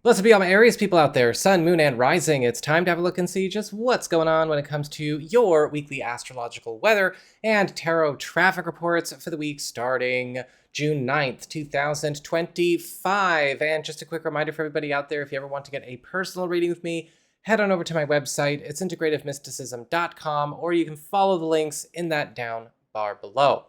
Blessed be all my Aries people out there, Sun, Moon, and Rising. It's time to have a look and see just what's going on when it comes to your weekly astrological weather and tarot traffic reports for the week starting June 9th, 2025. And just a quick reminder for everybody out there, if you ever want to get a personal reading with me, head on over to my website. It's integrativemysticism.com, or you can follow the links in that down bar below.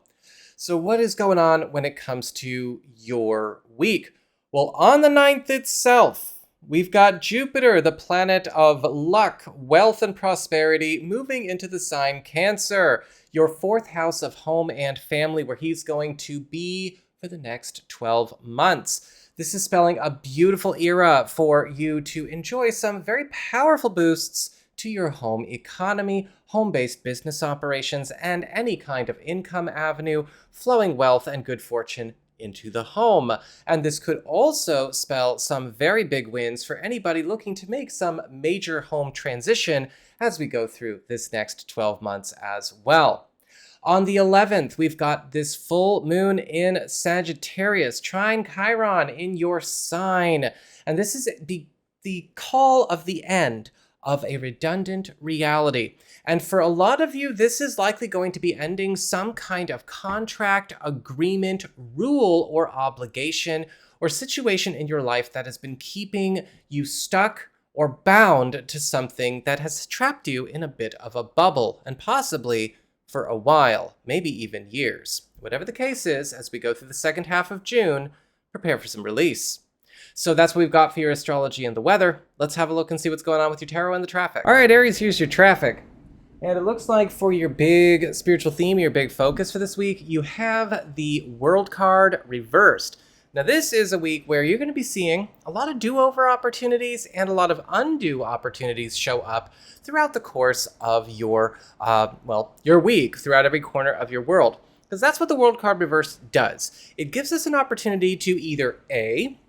So what is going on when it comes to your week? Well, on the 9th itself, we've got Jupiter, the planet of luck, wealth, and prosperity, moving into the sign Cancer, your fourth house of home and family, where he's going to be for the next 12 months. This is spelling a beautiful era for you to enjoy some very powerful boosts to your home economy, home-based business operations, and any kind of income avenue, flowing wealth and good fortune into the home. And this could also spell some very big wins for anybody looking to make some major home transition as we go through this next 12 months as well. On the 11th, we've got this full moon in Sagittarius, trine Chiron in your sign. And this is the call of the end of a redundant reality. And for a lot of you, this is likely going to be ending some kind of contract, agreement, rule, or obligation, or situation in your life that has been keeping you stuck or bound to something that has trapped you in a bit of a bubble, and possibly for a while, maybe even years. Whatever the case is, as we go through the second half of June, prepare for some release. So that's what we've got for your astrology and the weather. Let's have a look and see what's going on with your tarot and the traffic. All right, Aries, here's your traffic. And it looks like for your big spiritual theme, your big focus for this week, you have the World card reversed. Now, this is a week where you're going to be seeing a lot of do-over opportunities and a lot of undo opportunities show up throughout the course of your week, throughout every corner of your world. Because that's what the World card reverse does. It gives us an opportunity to either A,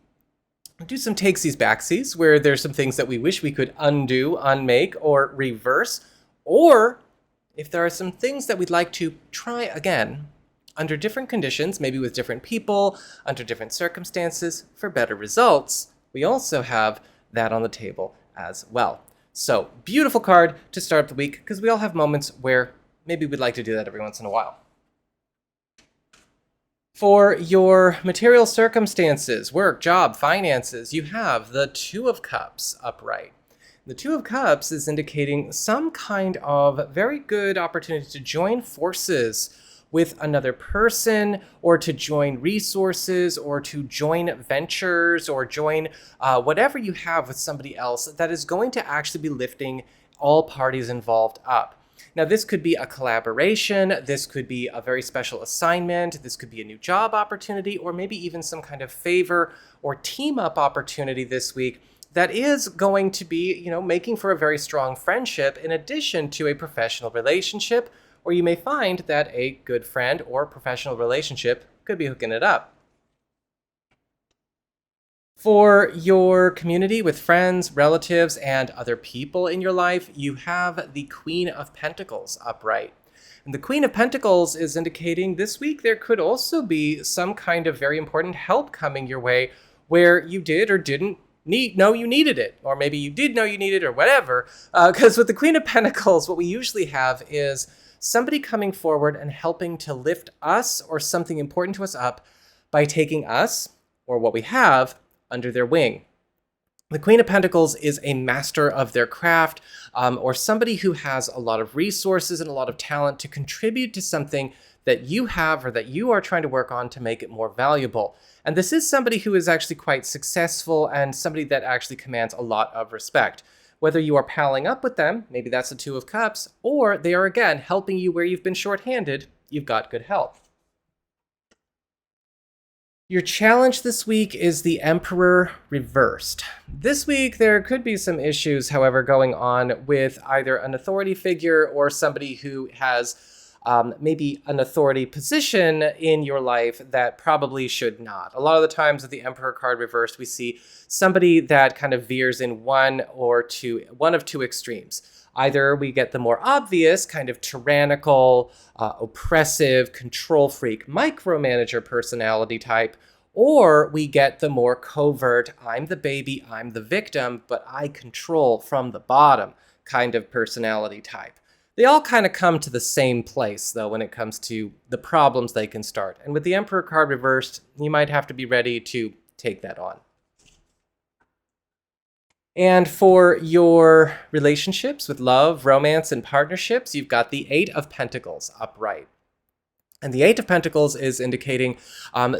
do some takesies backsies, where there's some things that we wish we could undo, unmake, or reverse. Or if there are some things that we'd like to try again under different conditions, maybe with different people, under different circumstances, for better results, we also have that on the table as well. So, beautiful card to start up the week, because we all have moments where maybe we'd like to do that every once in a while. For your material circumstances, work, job, finances, you have the Two of Cups upright. The Two of Cups is indicating some kind of very good opportunity to join forces with another person, or to join resources, or to join ventures, or join whatever you have with somebody else that is going to actually be lifting all parties involved up. Now, this could be a collaboration, this could be a very special assignment, this could be a new job opportunity, or maybe even some kind of favor or team-up opportunity this week that is going to be, making for a very strong friendship in addition to a professional relationship, or you may find that a good friend or professional relationship could be hooking it up. For your community with friends, relatives, and other people in your life, you have the Queen of Pentacles upright. And the Queen of Pentacles is indicating this week there could also be some kind of very important help coming your way where you did or didn't know you needed it, or maybe you did know you needed it, or whatever. Because with the Queen of Pentacles, what we usually have is somebody coming forward and helping to lift us or something important to us up by taking us, or what we have, under their wing. The Queen of Pentacles is a master of their craft, or somebody who has a lot of resources and a lot of talent to contribute to something that you have or that you are trying to work on to make it more valuable. And this is somebody who is actually quite successful and somebody that actually commands a lot of respect. Whether you are palling up with them, maybe that's the Two of Cups, or they are again helping you where you've been shorthanded, you've got good help. Your challenge this week is the Emperor reversed. This week, there could be some issues, however, going on with either an authority figure or somebody who has maybe an authority position in your life that probably should not. A lot of the times with the Emperor card reversed, we see somebody that kind of veers in one of two extremes. Either we get the more obvious kind of tyrannical, oppressive, control freak, micromanager personality type, Or we get the more covert, I'm the baby, I'm the victim, but I control from the bottom kind of personality type. They all kind of come to the same place, though, when it comes to the problems they can start. And with the Emperor card reversed, you might have to be ready to take that on. And for your relationships with love, romance, and partnerships, you've got the Eight of Pentacles upright. And the Eight of Pentacles is indicating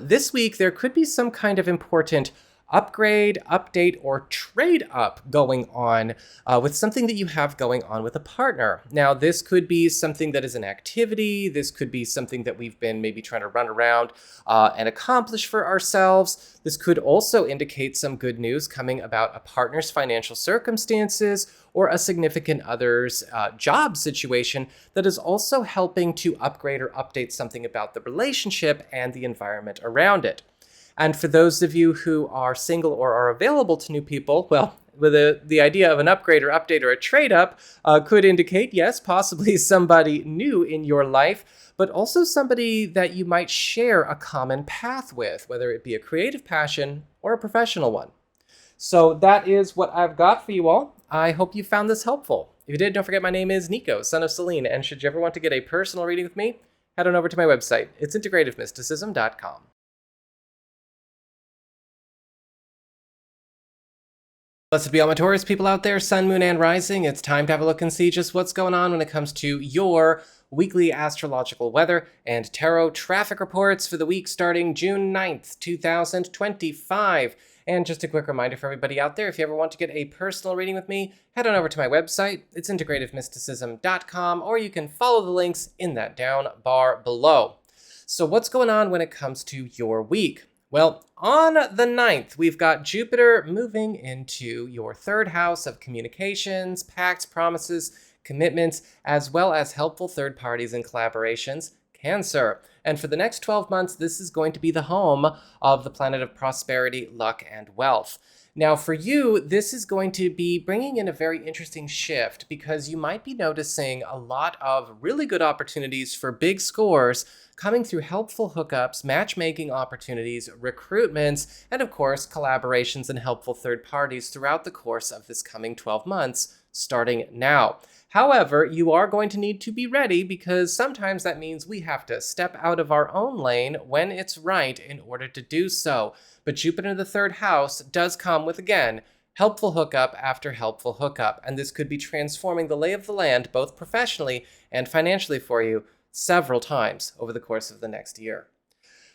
this week there could be some kind of important upgrade, update, or trade up going on with something that you have going on with a partner. Now, this could be something that is an activity. This could be something that we've been maybe trying to run around and accomplish for ourselves. This could also indicate some good news coming about a partner's financial circumstances or a significant other's job situation that is also helping to upgrade or update something about the relationship and the environment around it. And for those of you who are single or are available to new people, well, with the idea of an upgrade or update or a trade up could indicate, yes, possibly somebody new in your life, but also somebody that you might share a common path with, whether it be a creative passion or a professional one. So that is what I've got for you all. I hope you found this helpful. If you did, don't forget my name is Nico, Son of Selene, and should you ever want to get a personal reading with me, head on over to my website. It's integrativemysticism.com. Blessed be all my Taurus people out there, Sun, Moon, and Rising. It's time to have a look and see just what's going on when it comes to your weekly astrological weather and tarot traffic reports for the week starting June 9th, 2025. And just a quick reminder for everybody out there, if you ever want to get a personal reading with me, head on over to my website. It's integrativemysticism.com, or you can follow the links in that down bar below. So what's going on when it comes to your week? Well, on the 9th, we've got Jupiter moving into your third house of communications, pacts, promises, commitments, as well as helpful third parties and collaborations, Cancer. And for the next 12 months, this is going to be the home of the planet of prosperity, luck, and wealth. Now, for you, this is going to be bringing in a very interesting shift because you might be noticing a lot of really good opportunities for big scores coming through helpful hookups, matchmaking opportunities, recruitments, and of course, collaborations and helpful third parties throughout the course of this coming 12 months, starting now. However, you are going to need to be ready because sometimes that means we have to step out of our own lane when it's right in order to do so. But Jupiter in the third house does come with, again, helpful hookup after helpful hookup. And this could be transforming the lay of the land, both professionally and financially for you, several times over the course of the next year.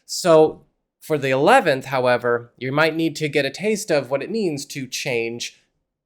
So for the 11th, however, you might need to get a taste of what it means to change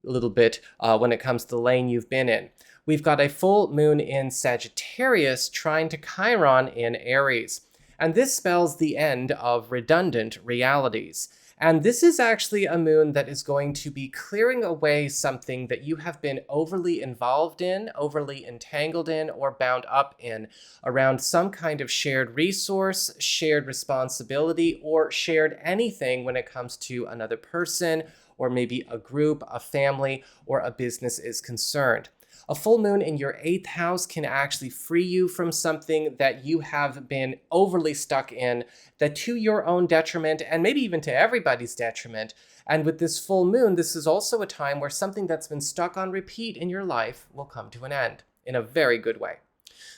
a little bit when it comes to the lane you've been in. We've got a full moon in Sagittarius trying to Chiron in Aries. And this spells the end of redundant realities. And this is actually a moon that is going to be clearing away something that you have been overly involved in, overly entangled in, or bound up in around some kind of shared resource, shared responsibility, or shared anything when it comes to another person, or maybe a group, a family, or a business is concerned. A full moon in your 8th house can actually free you from something that you have been overly stuck in, that to your own detriment, and maybe even to everybody's detriment. And with this full moon, this is also a time where something that's been stuck on repeat in your life will come to an end in a very good way.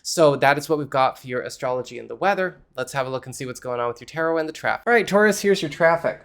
So that is what we've got for your astrology and the weather. Let's have a look and see what's going on with your tarot and the traffic. All right, Taurus, here's your traffic.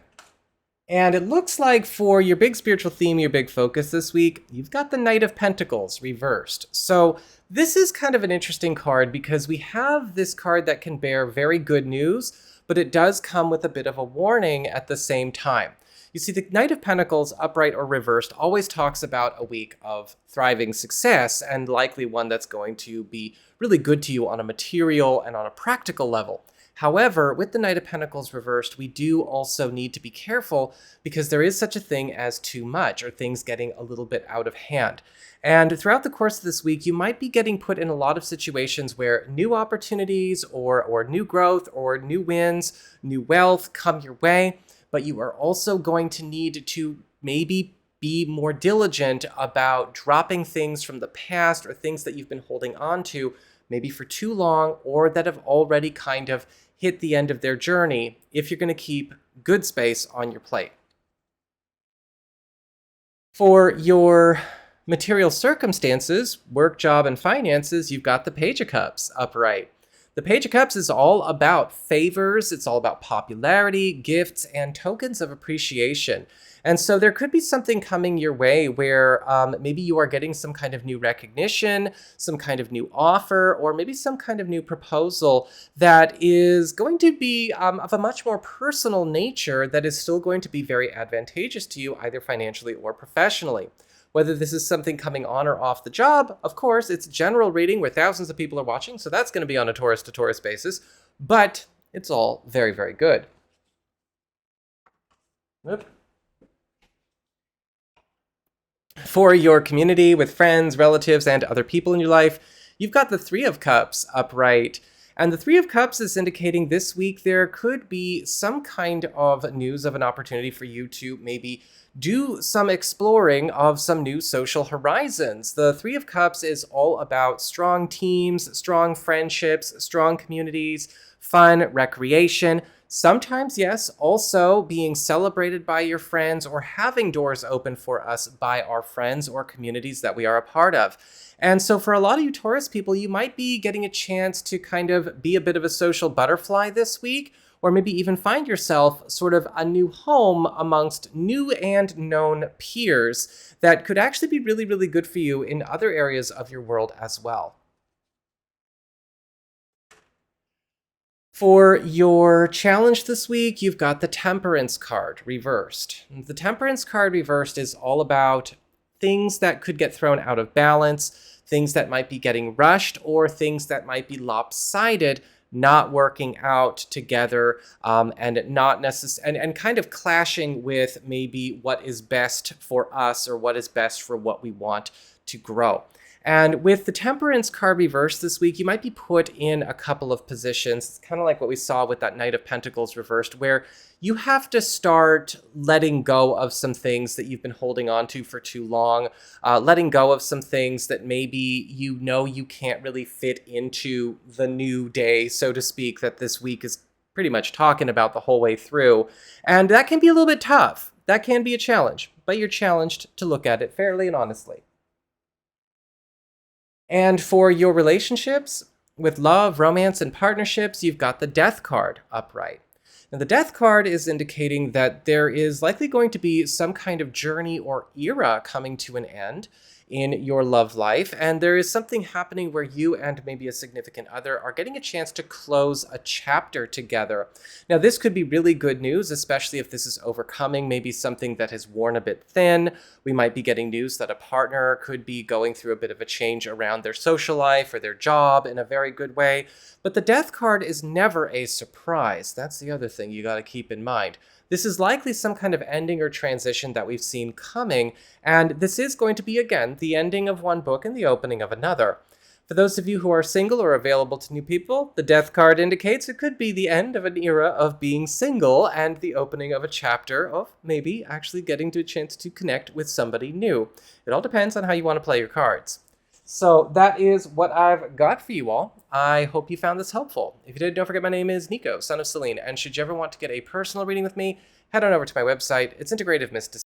And it looks like for your big spiritual theme, your big focus this week, you've got the Knight of Pentacles reversed. So this is kind of an interesting card because we have this card that can bear very good news, but it does come with a bit of a warning at the same time. You see, the Knight of Pentacles, upright or reversed, always talks about a week of thriving success and likely one that's going to be really good to you on a material and on a practical level. However, with the Knight of Pentacles reversed, we do also need to be careful because there is such a thing as too much or things getting a little bit out of hand. And throughout the course of this week, you might be getting put in a lot of situations where new opportunities or new growth or new wins, new wealth come your way, but you are also going to need to maybe be more diligent about dropping things from the past or things that you've been holding on to maybe for too long, or that have already kind of hit the end of their journey, if you're going to keep good space on your plate. For your material circumstances, work, job, and finances, you've got the Page of Cups upright. The Page of Cups is all about favors, it's all about popularity, gifts, and tokens of appreciation. And so there could be something coming your way where maybe you are getting some kind of new recognition, some kind of new offer, or maybe some kind of new proposal that is going to be of a much more personal nature that is still going to be very advantageous to you, either financially or professionally. Whether this is something coming on or off the job, of course, it's a general reading where thousands of people are watching, so that's going to be on a Taurus to Taurus basis, but it's all very, very good. Oop. For your community with friends, relatives, and other people in your life, you've got the Three of Cups upright. And the Three of Cups is indicating this week there could be some kind of news of an opportunity for you to maybe do some exploring of some new social horizons. The Three of Cups is all about strong teams, strong friendships, strong communities, fun, recreation. Sometimes, yes, also being celebrated by your friends or having doors open for us by our friends or communities that we are a part of. And so for a lot of you Taurus people, you might be getting a chance to kind of be a bit of a social butterfly this week, or maybe even find yourself sort of a new home amongst new and known peers that could actually be really, really good for you in other areas of your world as well. For your challenge this week, you've got the Temperance card reversed. The Temperance card reversed is all about things that could get thrown out of balance, things that might be getting rushed, or things that might be lopsided, not working out together, and not necessarily, and kind of clashing with maybe what is best for us or what is best for what we want to grow. And with the Temperance card reversed this week, you might be put in a couple of positions. It's kind of like what we saw with that Knight of Pentacles reversed, where you have to start letting go of some things that you've been holding on to for too long, letting go of some things that maybe you know you can't really fit into the new day, so to speak, that this week is pretty much talking about the whole way through. And that can be a little bit tough. That can be a challenge, but you're challenged to look at it fairly and honestly. And for your relationships, with love, romance, and partnerships, you've got the Death card upright. Now, the Death card is indicating that there is likely going to be some kind of journey or era coming to an end in your love life, and there is something happening where you and maybe a significant other are getting a chance to close a chapter together. Now, this could be really good news, especially if this is overcoming maybe something that has worn a bit thin. We might be getting news that a partner could be going through a bit of a change around their social life or their job in a very good way. But the Death card is never a surprise. That's the other thing you got to keep in mind. This is likely some kind of ending or transition that we've seen coming, and this is going to be, again, the ending of one book and the opening of another. For those of you who are single or available to new people, the Death card indicates it could be the end of an era of being single and the opening of a chapter of maybe actually getting to a chance to connect with somebody new. It all depends on how you want to play your cards. So that is what I've got for you all. I hope you found this helpful. If you did, don't forget my name is Nico, Son of Selene, and should you ever want to get a personal reading with me, head on over to my website. It's Integrative Mysticism.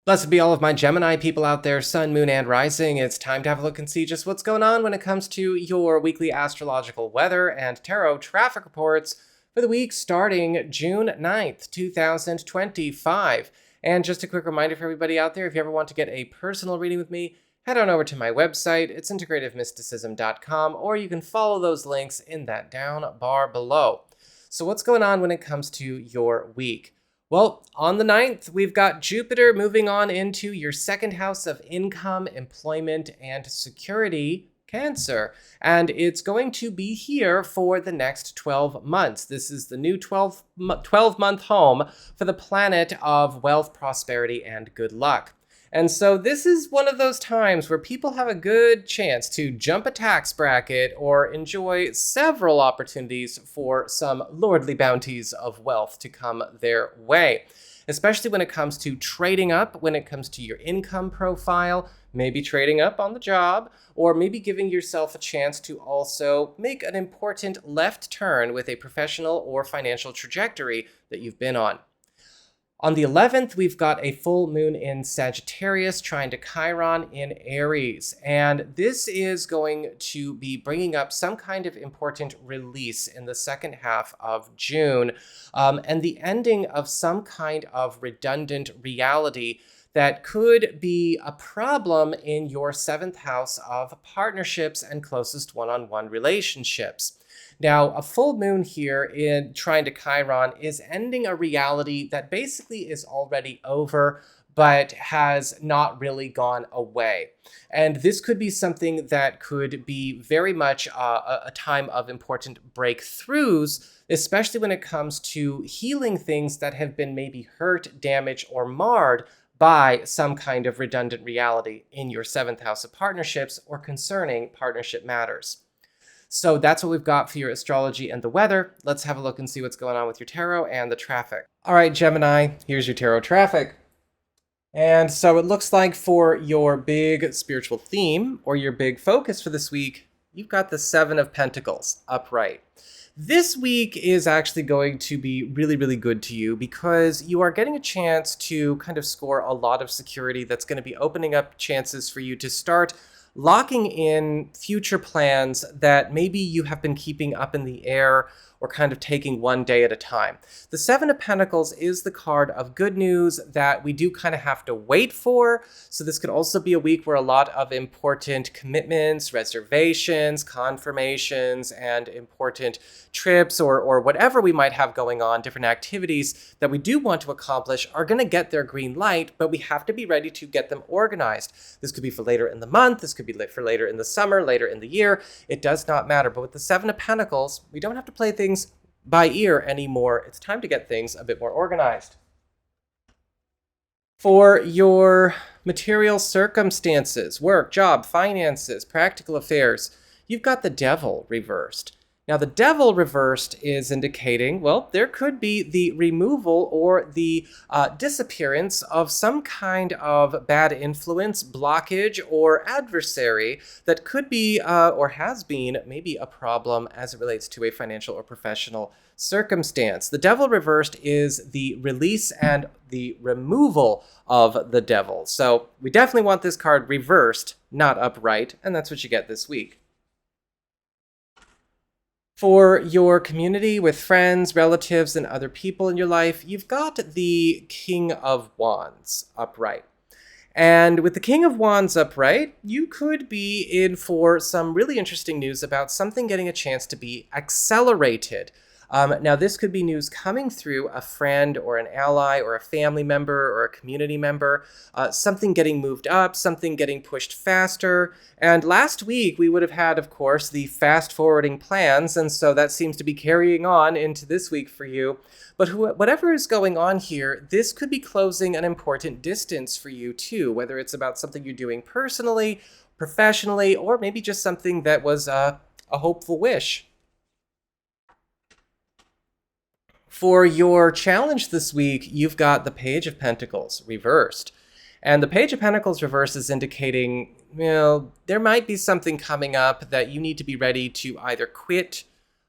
Blessed be all of my Gemini people out there, Sun, Moon, and Rising. It's time to have a look and see just what's going on when it comes to your weekly astrological weather and tarot traffic reports for the week starting June 9th, 2025. And just a quick reminder for everybody out there, if you ever want to get a personal reading with me, head on over to my website. It's integrativemysticism.com, or you can follow those links in that down bar below. So what's going on when it comes to your week? Well, on the 9th, we've got Jupiter moving on into your second house of income, employment, and security, Cancer, and it's going to be here for the next 12 months. This is the new 12-month home for the planet of wealth, prosperity, and good luck. And so this is one of those times where people have a good chance to jump a tax bracket or enjoy several opportunities for some lordly bounties of wealth to come their way. especially when it comes to trading up, when it comes to your income profile, maybe trading up on the job, or maybe giving yourself a chance to also make an important left turn with a professional or financial trajectory that you've been on. On the 11th, we've got a full moon in Sagittarius trying to Chiron in Aries. And this is going to be bringing up some kind of important release in the second half of June, and the ending of some kind of redundant reality that could be a problem in your 7th house of partnerships and closest one-on-one relationships. Now, a full moon here in trying to Chiron is ending a reality that basically is already over, but has not really gone away. And this could be something that could be very much a time of important breakthroughs, especially when it comes to healing things that have been maybe hurt, damaged, or marred by some kind of redundant reality in your 7th house of partnerships or concerning partnership matters. So that's what we've got for your astrology and the weather. Let's have a look and see what's going on with your tarot and the traffic. All right, Gemini, here's your tarot traffic. And so it looks like for your big spiritual theme or your big focus for this week, you've got the 7 of Pentacles upright. This week is actually going to be really, really good to you because you are getting a chance to kind of score a lot of security that's going to be opening up chances for you to start locking in future plans that maybe you have been keeping up in the air or kind of taking one day at a time. The 7 of Pentacles is the card of good news that we do kind of have to wait for. So this could also be a week where a lot of important commitments, reservations, confirmations, and important trips or whatever we might have going on, different activities that we do want to accomplish are going to get their green light, but we have to be ready to get them organized. This could be for later in the month. This could be for later in the summer, later in the year. It does not matter. But with the 7 of Pentacles, we don't have to play things by ear anymore. It's time to get things a bit more organized. For your material circumstances, work, job, finances, practical affairs, you've got the Devil reversed. Now, the Devil reversed is indicating, well, there could be the removal or the disappearance of some kind of bad influence, blockage, or adversary that could be or has been maybe a problem as it relates to a financial or professional circumstance. The Devil reversed is the release and the removal of the Devil. So we definitely want this card reversed, not upright, and that's what you get this week. For your community with friends, relatives, and other people in your life, you've got the King of Wands upright. And with the King of Wands upright, you could be in for some really interesting news about something getting a chance to be accelerated. Now, this could be news coming through a friend or an ally or a family member or a community member, something getting moved up, something getting pushed faster. And last week, we would have had, of course, the fast-forwarding plans, and so that seems to be carrying on into this week for you. But whatever is going on here, this could be closing an important distance for you, too, whether it's about something you're doing personally, professionally, or maybe just something that was a hopeful wish. For your challenge this week, you've got the Page of Pentacles reversed. And the Page of Pentacles reversed is indicating, there might be something coming up that you need to be ready to either quit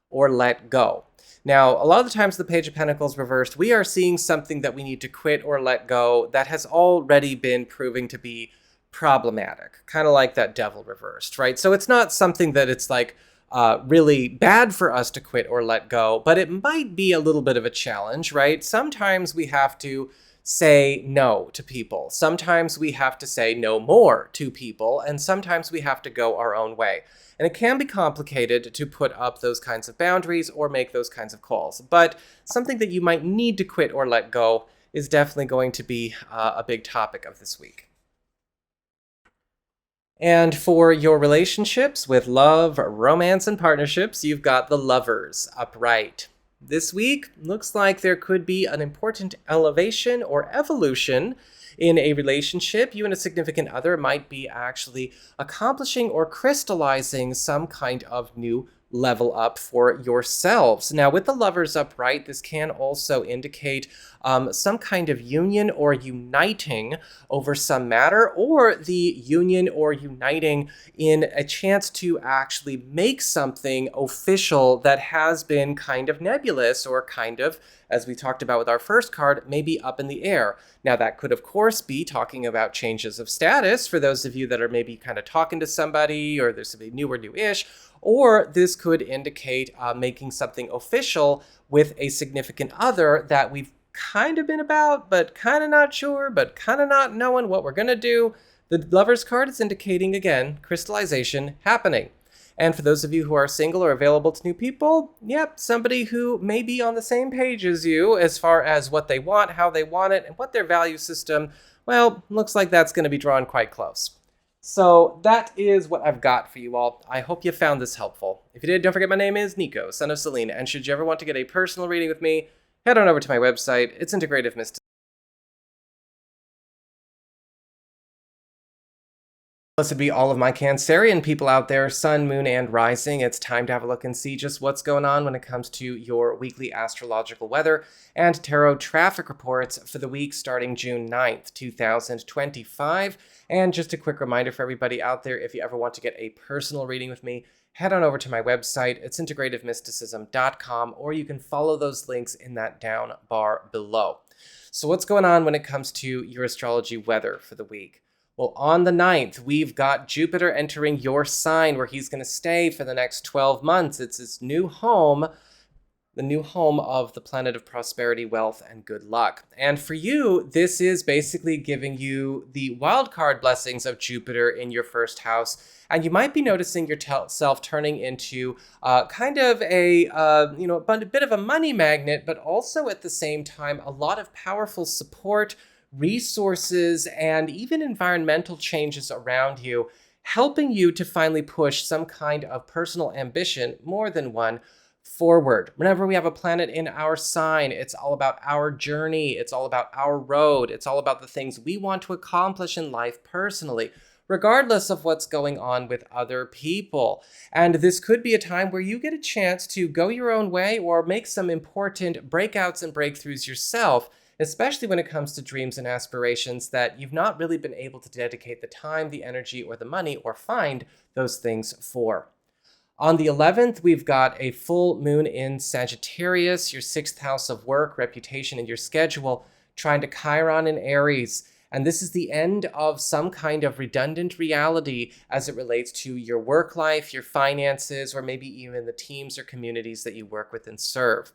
or let go. Now, a lot of the times the Page of Pentacles reversed, we are seeing something that we need to quit or let go that has already been proving to be problematic, kind of like that Devil reversed, right? So it's not something that it's like, really bad for us to quit or let go, but it might be a little bit of a challenge, right? Sometimes we have to say no to people. Sometimes we have to say no more to people, and sometimes we have to go our own way. And it can be complicated to put up those kinds of boundaries or make those kinds of calls, but something that you might need to quit or let go is definitely going to be a big topic of this week. And for your relationships with love, romance, and partnerships, you've got the Lovers upright. This week looks like there could be an important elevation or evolution in a relationship. You and a significant other might be actually accomplishing or crystallizing some kind of new level up for yourselves. Now, with the Lovers upright, this can also indicate some kind of union or uniting over some matter, or the union or uniting in a chance to actually make something official that has been kind of nebulous or kind of, as we talked about with our first card, maybe up in the air. Now, that could, of course, be talking about changes of status for those of you that are maybe kind of talking to somebody, or there's somebody new or new-ish, or this could indicate making something official with a significant other that we've kind of been about, but kind of not sure, but kind of not knowing what we're going to do. The Lover's card is indicating, again, crystallization happening. And for those of you who are single or available to new people, yep, somebody who may be on the same page as you as far as what they want, how they want it, and what their value system, well, looks like that's going to be drawn quite close. So that is what I've got for you all. I hope you found this helpful. If you did, don't forget my name is Nico, Son of Selene, and should you ever want to get a personal reading with me, head on over to my website. It's Integrative Mysticism. Blessed be all of my Cancerian people out there, sun, moon, and rising. It's time to have a look and see just what's going on when it comes to your weekly astrological weather and tarot traffic reports for the week starting June 9th, 2025. And just a quick reminder for everybody out there, if you ever want to get a personal reading with me, head on over to my website. It's integrativemysticism.com, or you can follow those links in that down bar below. So what's going on when it comes to your astrology weather for the week? Well, on the 9th, we've got Jupiter entering your sign where he's going to stay for the next 12 months. It's his new home, the new home of the planet of prosperity, wealth, and good luck. And for you, this is basically giving you the wildcard blessings of Jupiter in your first house. And you might be noticing yourself turning into kind of a bit of a money magnet, but also at the same time, a lot of powerful support, resources, and even environmental changes around you, helping you to finally push some kind of personal ambition, more than one, forward. Whenever we have a planet in our sign, it's all about our journey, it's all about our road, it's all about the things we want to accomplish in life personally, regardless of what's going on with other people. And this could be a time where you get a chance to go your own way or make some important breakouts and breakthroughs yourself, especially when it comes to dreams and aspirations that you've not really been able to dedicate the time, the energy, or the money, or find those things for. On the 11th, we've got a full moon in Sagittarius, your 6th house of work, reputation, and your schedule, trying to Chiron in Aries. And this is the end of some kind of redundant reality as it relates to your work life, your finances, or maybe even the teams or communities that you work with and serve.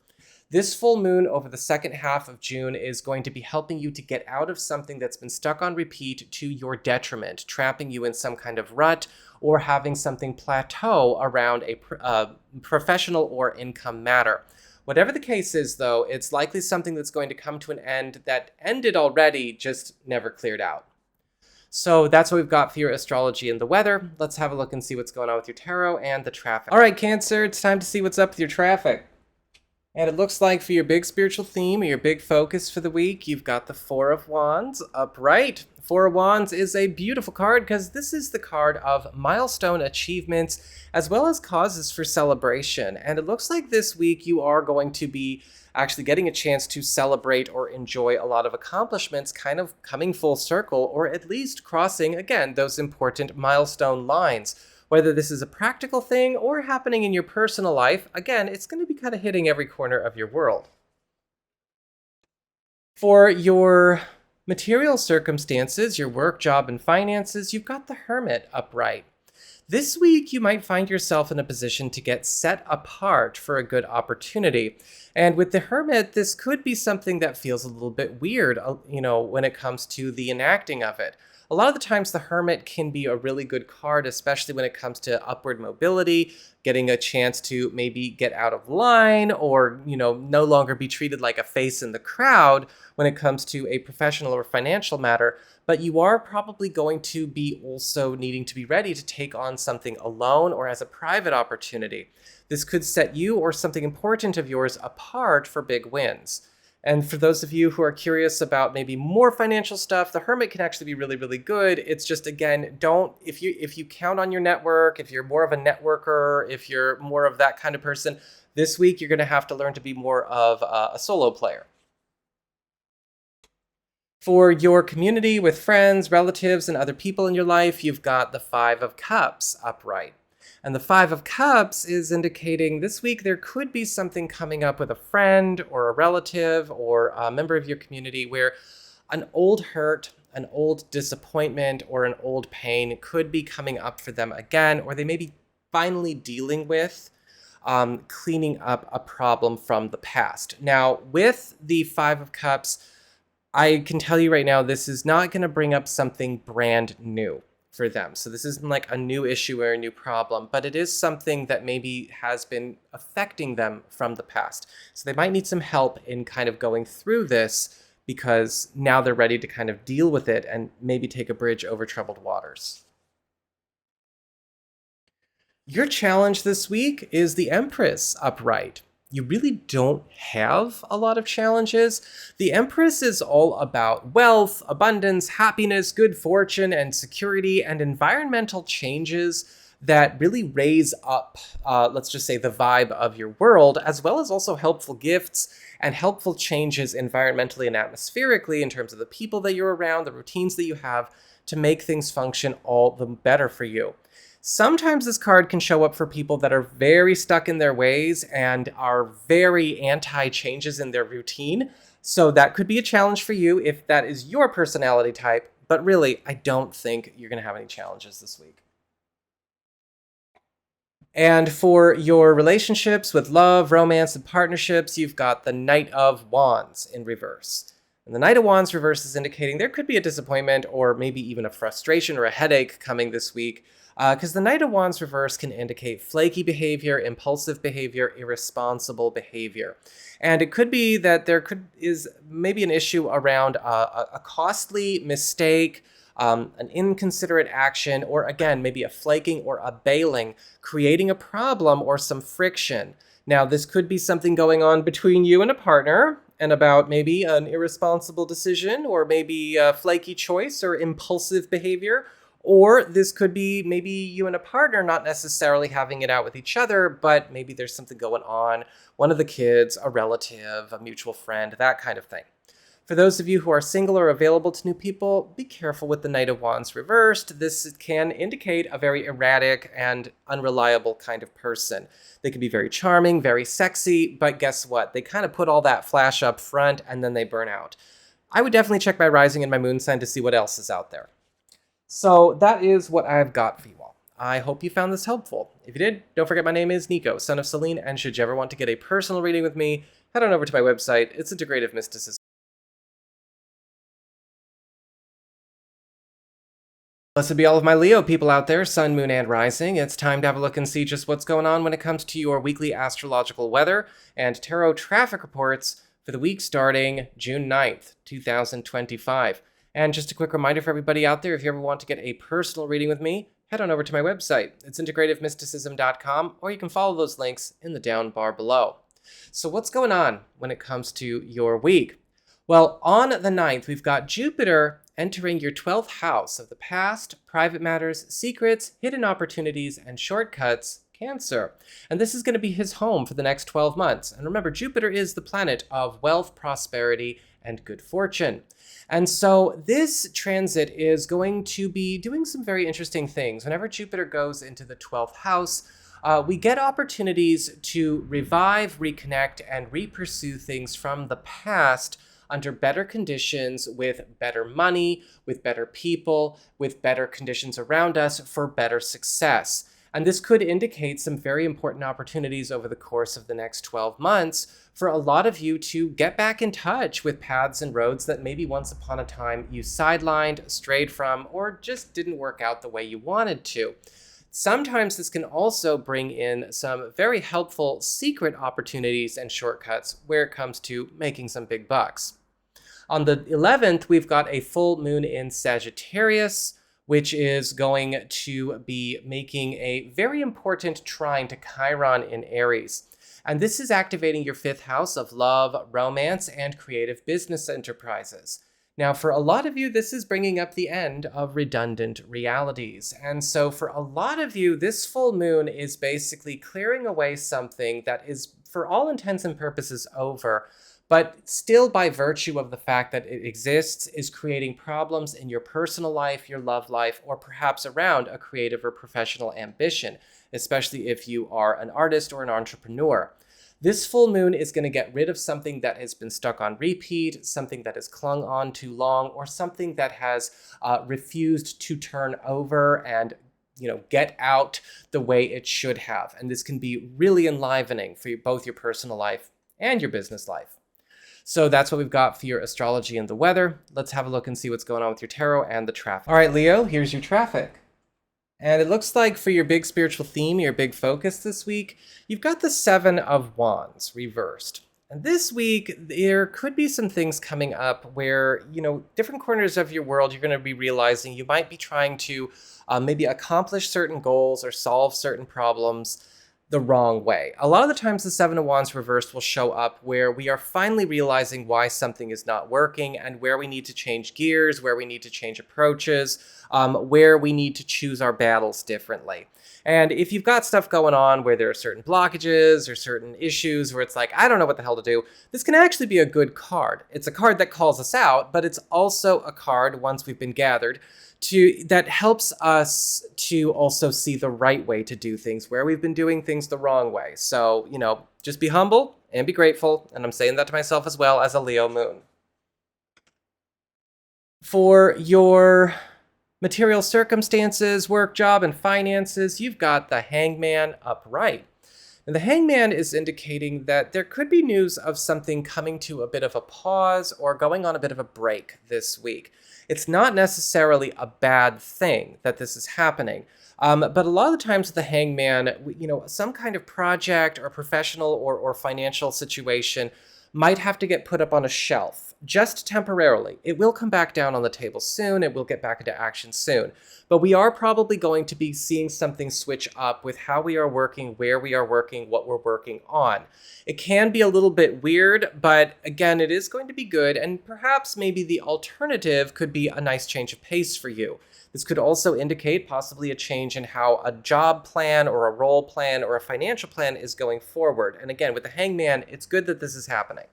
This full moon over the second half of June is going to be helping you to get out of something that's been stuck on repeat to your detriment, trapping you in some kind of rut or having something plateau around a professional or income matter. Whatever the case is, though, it's likely something that's going to come to an end that ended already, just never cleared out. So that's what we've got for your astrology and the weather. Let's have a look and see what's going on with your tarot and the traffic. All right, Cancer, it's time to see what's up with your traffic. And it looks like for your big spiritual theme or your big focus for the week, you've got the Four of Wands upright. Four of Wands is a beautiful card because this is the card of milestone achievements as well as causes for celebration. And it looks like this week you are going to be actually getting a chance to celebrate or enjoy a lot of accomplishments kind of coming full circle, or at least crossing, again, those important milestone lines. Whether this is a practical thing or happening in your personal life, again, it's going to be kind of hitting every corner of your world. For your material circumstances, your work, job, and finances, you've got the Hermit upright. This week, you might find yourself in a position to get set apart for a good opportunity. And with the Hermit, this could be something that feels a little bit weird, when it comes to the enacting of it. A lot of the times the Hermit can be a really good card, especially when it comes to upward mobility, getting a chance to maybe get out of line or, no longer be treated like a face in the crowd when it comes to a professional or financial matter. But you are probably going to be also needing to be ready to take on something alone or as a private opportunity. This could set you or something important of yours apart for big wins. And for those of you who are curious about maybe more financial stuff, the Hermit can actually be really, really good. It's just, again, if you count on your network, if you're more of a networker, if you're more of that kind of person, this week you're going to have to learn to be more of a solo player. For your community with friends, relatives, and other people in your life, you've got the Five of Cups upright. And the Five of Cups is indicating this week there could be something coming up with a friend or a relative or a member of your community where an old hurt, an old disappointment, or an old pain could be coming up for them again, or they may be finally dealing with cleaning up a problem from the past. Now, with the Five of Cups, I can tell you right now, this is not going to bring up something brand new for them. So this isn't like a new issue or a new problem, but it is something that maybe has been affecting them from the past. So they might need some help in kind of going through this because now they're ready to kind of deal with it and maybe take a bridge over troubled waters. Your challenge this week is the Empress upright. You really don't have a lot of challenges. The Empress is all about wealth, abundance, happiness, good fortune, and security, and environmental changes that really raise up, let's just say, the vibe of your world, as well as also helpful gifts and helpful changes environmentally and atmospherically in terms of the people that you're around, the routines that you have to make things function all the better for you. Sometimes this card can show up for people that are very stuck in their ways and are very anti-changes in their routine. So that could be a challenge for you if that is your personality type. But really, I don't think you're going to have any challenges this week. And for your relationships with love, romance, and partnerships, you've got the Knight of Wands in reverse. And the Knight of Wands reverse is indicating there could be a disappointment or maybe even a frustration or a headache coming this week. Because the Knight of Wands reverse can indicate flaky behavior, impulsive behavior, irresponsible behavior. And it could be that there is maybe an issue around a costly mistake, an inconsiderate action, or again, maybe a flaking or a bailing, creating a problem or some friction. Now, this could be something going on between you and a partner, and about maybe an irresponsible decision, or maybe a flaky choice or impulsive behavior. Or this could be maybe you and a partner not necessarily having it out with each other, but maybe there's something going on, one of the kids, a relative, a mutual friend, that kind of thing. For those of you who are single or available to new people, be careful with the Knight of Wands reversed. This can indicate a very erratic and unreliable kind of person. They can be very charming, very sexy, but guess what? They kind of put all that flash up front and then they burn out. I would definitely check my rising and my moon sign to see what else is out there. So that is what I've got for you all. I hope you found this helpful. If you did, don't forget my name is Nico, Son of Selene, and should you ever want to get a personal reading with me, head on over to my website. It's Integrative Mysticism. Blessed be all of my Leo people out there, Sun, Moon, and Rising. It's time to have a look and see just what's going on when it comes to your weekly astrological weather and tarot traffic reports for the week starting June 9th, 2025. And just a quick reminder for everybody out there, if you ever want to get a personal reading with me, head on over to my website. It's integrativemysticism.com, or you can follow those links in the down bar below. So what's going on when it comes to your week? Well, on the 9th, we've got Jupiter entering your 12th house of the past, private matters, secrets, hidden opportunities, and shortcuts, Cancer. And this is going to be his home for the next 12 months. And remember, Jupiter is the planet of wealth, prosperity, and good fortune. And so this transit is going to be doing some very interesting things. Whenever Jupiter goes into the 12th house, we get opportunities to revive, reconnect, and re-pursue things from the past under better conditions, with better money, with better people, with better conditions around us for better success. And this could indicate some very important opportunities over the course of the next 12 months for a lot of you to get back in touch with paths and roads that maybe once upon a time you sidelined, strayed from, or just didn't work out the way you wanted to. Sometimes this can also bring in some very helpful secret opportunities and shortcuts where it comes to making some big bucks. On the 11th, we've got a full moon in Sagittarius, which is going to be making a very important trine to Chiron in Aries. And this is activating your 5th house of love, romance, and creative business enterprises. Now, for a lot of you, this is bringing up the end of redundant realities. And so for a lot of you, this full moon is basically clearing away something that is, for all intents and purposes, over, but still by virtue of the fact that it exists is creating problems in your personal life, your love life, or perhaps around a creative or professional ambition, especially if you are an artist or an entrepreneur. This full moon is going to get rid of something that has been stuck on repeat, something that has clung on too long, or something that has refused to turn over and get out the way it should have. And this can be really enlivening for both your personal life and your business life. So that's what we've got for your astrology and the weather. Let's have a look and see what's going on with your tarot and the traffic. All right, Leo, here's your traffic. And it looks like for your big spiritual theme, your big focus this week, you've got the Seven of Wands reversed. And this week, there could be some things coming up where, different corners of your world, you're going to be realizing you might be trying to maybe accomplish certain goals or solve certain problems the wrong way. A lot of the times the Seven of Wands reversed will show up where we are finally realizing why something is not working and where we need to change gears, where we need to change approaches, where we need to choose our battles differently. And if you've got stuff going on where there are certain blockages or certain issues where it's like, I don't know what the hell to do, this can actually be a good card. It's a card that calls us out, but it's also a card, once we've been gathered, that helps us to also see the right way to do things where we've been doing things the wrong way. So, just be humble and be grateful. And I'm saying that to myself as well as a Leo moon. For your material circumstances, work, job, and finances, you've got the Hangman upright. And the Hangman is indicating that there could be news of something coming to a bit of a pause or going on a bit of a break this week. It's not necessarily a bad thing that this is happening. But a lot of the times with the Hangman, some kind of project or professional or financial situation might have to get put up on a shelf, just temporarily. It will come back down on the table soon. It will get back into action soon. But we are probably going to be seeing something switch up with how we are working, where we are working, what we're working on. It can be a little bit weird, but again, it is going to be good. And perhaps maybe the alternative could be a nice change of pace for you. This could also indicate possibly a change in how a job plan or a role plan or a financial plan is going forward. And again, with the Hangman, it's good that this is happening.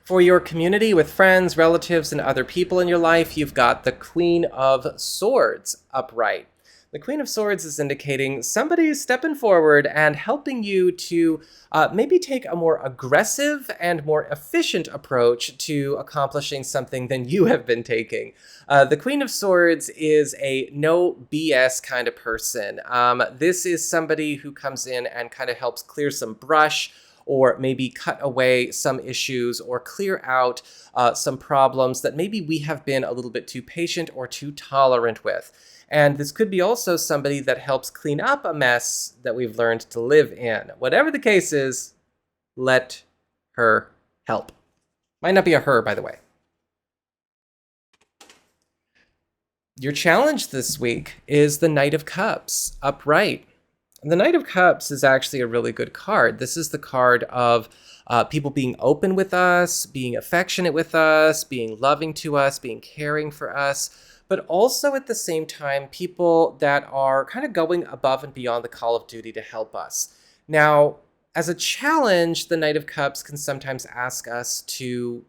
For your community with friends, relatives, and other people in your life, you've got the Queen of Swords upright. The Queen of Swords is indicating somebody is stepping forward and helping you to maybe take a more aggressive and more efficient approach to accomplishing something than you have been taking. The Queen of Swords is a no BS kind of person. This is somebody who comes in and kind of helps clear some brush, or maybe cut away some issues or clear out some problems that maybe we have been a little bit too patient or too tolerant with. And this could be also somebody that helps clean up a mess that we've learned to live in. Whatever the case is, let her help. Might not be a her, by the way. Your challenge this week is the Knight of Cups upright. The Knight of Cups is actually a really good card. This is the card of people being open with us, being affectionate with us, being loving to us, being caring for us, but also at the same time, people that are kind of going above and beyond the call of duty to help us. Now, as a challenge, the Knight of Cups can sometimes ask us to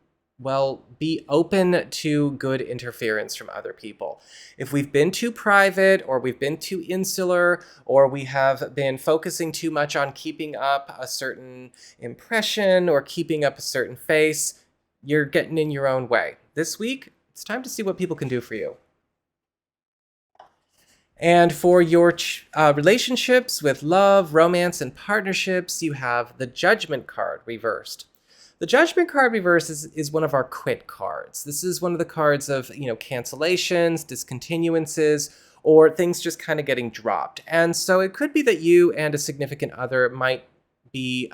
be open to good interference from other people. If we've been too private, or we've been too insular, or we have been focusing too much on keeping up a certain impression or keeping up a certain face, you're getting in your own way. This week, it's time to see what people can do for you. And for your relationships with love, romance, and partnerships, you have the Judgment card reversed. The Judgment card reverse is one of our quit cards. This is one of the cards of, cancellations, discontinuances, or things just kind of getting dropped. And so it could be that you and a significant other might be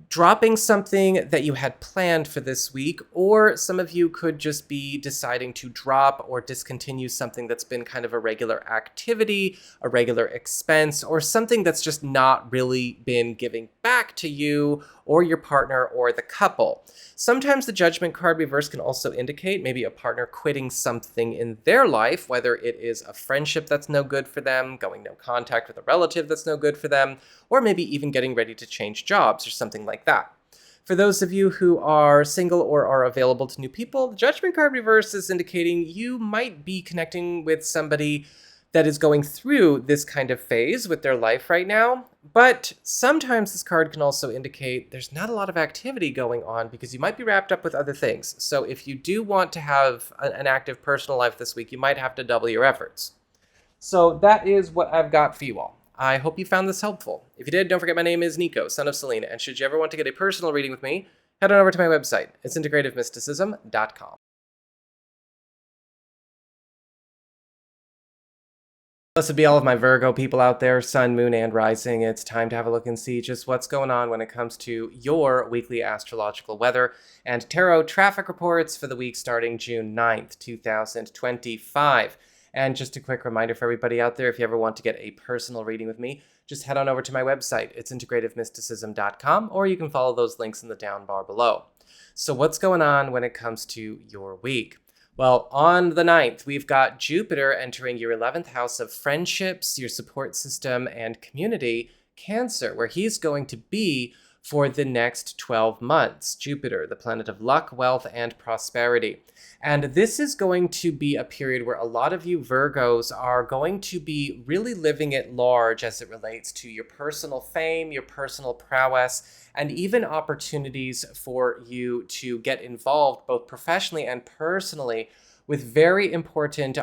dropping something that you had planned for this week, or some of you could just be deciding to drop or discontinue something that's been kind of a regular activity, a regular expense, or something that's just not really been giving back to you or your partner or the couple. Sometimes the Judgment card reverse can also indicate maybe a partner quitting something in their life, whether it is a friendship that's no good for them, going no contact with a relative that's no good for them, or maybe even getting ready to change jobs or something like that. For those of you who are single or are available to new people, the Judgment card reverse is indicating you might be connecting with somebody that is going through this kind of phase with their life right now. But sometimes this card can also indicate there's not a lot of activity going on because you might be wrapped up with other things. So if you do want to have an active personal life this week, you might have to double your efforts. So that is what I've got for you all. I hope you found this helpful. If you did, don't forget my name is Nico, Son of Selene, and should you ever want to get a personal reading with me, head on over to my website. It's integrativemysticism.com. This would be all of my Virgo people out there, Sun, Moon, and Rising. It's time to have a look and see just what's going on when it comes to your weekly astrological weather and tarot traffic reports for the week starting June 9th, 2025. And just a quick reminder for everybody out there, if you ever want to get a personal reading with me, just head on over to my website. It's integrativemysticism.com, or you can follow those links in the down bar below. So what's going on when it comes to your week? Well, on the 9th, we've got Jupiter entering your 11th house of friendships, your support system, and community, Cancer, where he's going to be for the next 12 months. Jupiter, the planet of luck, wealth, and prosperity. And this is going to be a period where a lot of you Virgos are going to be really living at large as it relates to your personal fame, your personal prowess, and even opportunities for you to get involved both professionally and personally with very important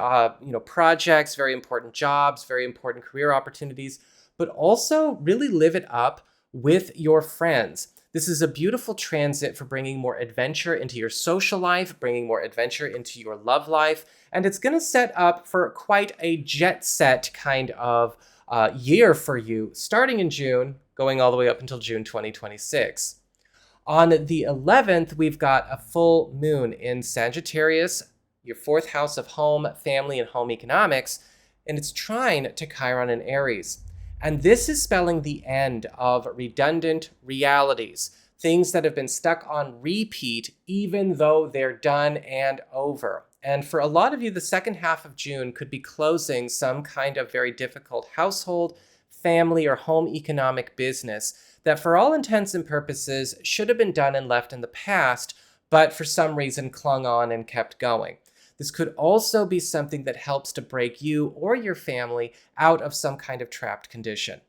projects, very important jobs, very important career opportunities, but also really live it up with your friends. This is a beautiful transit for bringing more adventure into your social life, bringing more adventure into your love life, and it's going to set up for quite a jet set kind of year for you, starting in June, going all the way up until June 2026. On the 11th, we've got a full moon in Sagittarius, your 4th house of home, family, and home economics, and it's trine to Chiron and Aries. And this is spelling the end of redundant realities, things that have been stuck on repeat, even though they're done and over. And for a lot of you, the second half of June could be closing some kind of very difficult household, family, or home economic business that for all intents and purposes should have been done and left in the past, but for some reason clung on and kept going. This could also be something that helps to break you or your family out of some kind of trapped condition.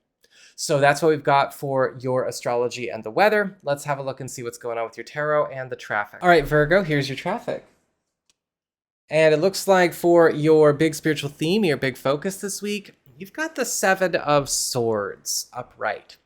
So that's what we've got for your astrology and the weather. Let's have a look and see what's going on with your tarot and the traffic. All right, Virgo, here's your traffic. And it looks like for your big spiritual theme, your big focus this week, you've got the 7 of Swords upright.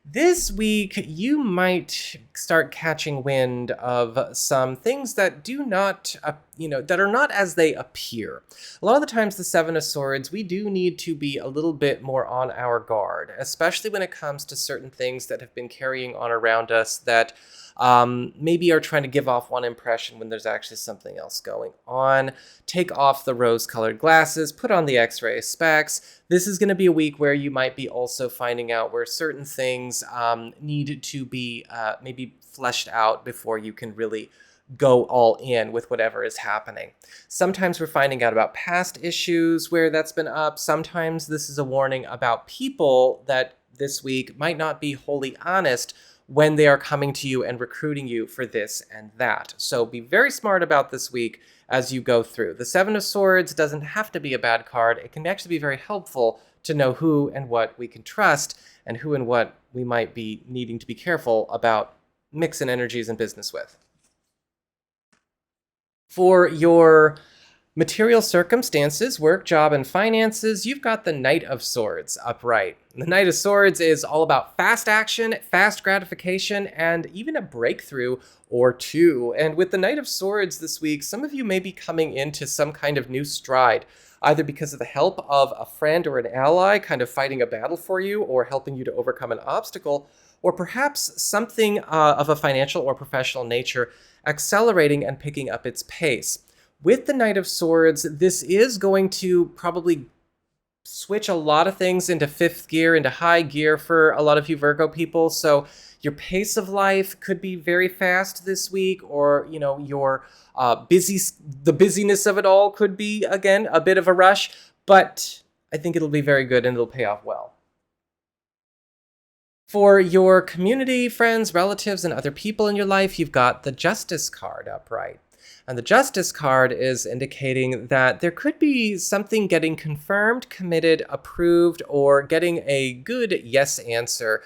This week, you might start catching wind of some things that do not, that are not as they appear. A lot of the times, the 7 of Swords, we do need to be a little bit more on our guard, especially when it comes to certain things that have been carrying on around us that maybe are trying to give off one impression when there's actually something else going on. Take off the rose-colored glasses, put on the X-ray specs. This is going to be a week where you might be also finding out where certain things need to be maybe fleshed out before you can really go all in with whatever is happening. Sometimes we're finding out about past issues where that's been up. Sometimes this is a warning about people that this week might not be wholly honest when they are coming to you and recruiting you for this and that. So be very smart about this week as you go through. The 7 of Swords doesn't have to be a bad card. It can actually be very helpful to know who and what we can trust and who and what we might be needing to be careful about mixing energies in business with. For your material circumstances, work, job, and finances, you've got the Knight of Swords upright. The Knight of Swords is all about fast action, fast gratification, and even a breakthrough or two. And with the Knight of Swords this week, some of you may be coming into some kind of new stride, either because of the help of a friend or an ally kind of fighting a battle for you or helping you to overcome an obstacle, or perhaps something of a financial or professional nature accelerating and picking up its pace. With the Knight of Swords, this is going to probably switch a lot of things into fifth gear, into high gear for a lot of you Virgo people. So your pace of life could be very fast this week, or, you know, your the busyness of it all could be, again, a bit of a rush, but I think it'll be very good and it'll pay off well. For your community, friends, relatives, and other people in your life, you've got the Justice card upright. And the Justice card is indicating that there could be something getting confirmed, committed, approved, or getting a good yes answer,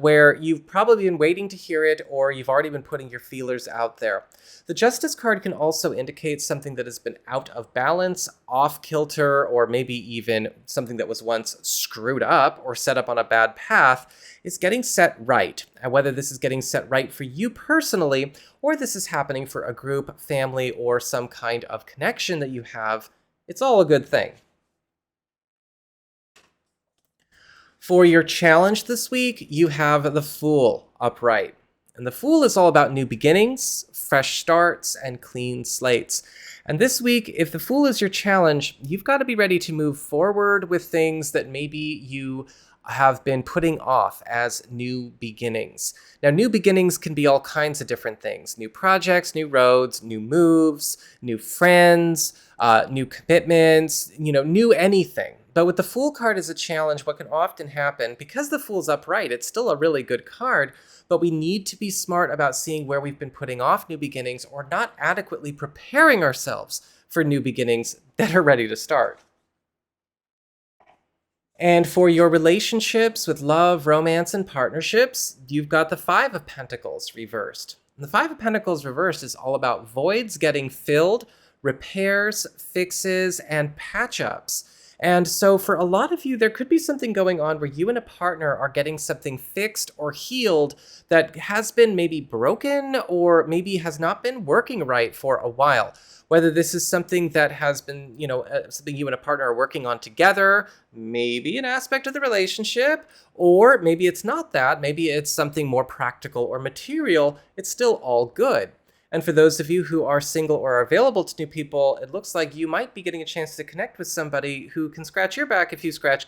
where you've probably been waiting to hear it, or you've already been putting your feelers out there. The Justice card can also indicate something that has been out of balance, off kilter, or maybe even something that was once screwed up or set up on a bad path is getting set right. And whether this is getting set right for you personally, or this is happening for a group, family, or some kind of connection that you have, it's all a good thing. For your challenge this week, you have the Fool upright. And the Fool is all about new beginnings, fresh starts, and clean slates. And this week, if the Fool is your challenge, you've got to be ready to move forward with things that maybe you have been putting off as new beginnings. Now, new beginnings can be all kinds of different things. New projects, new roads, new moves, new friends, new commitments, new anything. But with the Fool card as a challenge, what can often happen, because the Fool's upright, it's still a really good card, but we need to be smart about seeing where we've been putting off new beginnings or not adequately preparing ourselves for new beginnings that are ready to start. And for your relationships with love, romance, and partnerships, you've got the Five of Pentacles reversed. And the Five of Pentacles reversed is all about voids getting filled, repairs, fixes, and patch-ups. And so for a lot of you, there could be something going on where you and a partner are getting something fixed or healed that has been maybe broken or maybe has not been working right for a while. Whether this is something that has been, something you and a partner are working on together, maybe an aspect of the relationship, or maybe it's not that, maybe it's something more practical or material, it's still all good. And for those of you who are single or are available to new people, it looks like you might be getting a chance to connect with somebody who can scratch your back if you scratch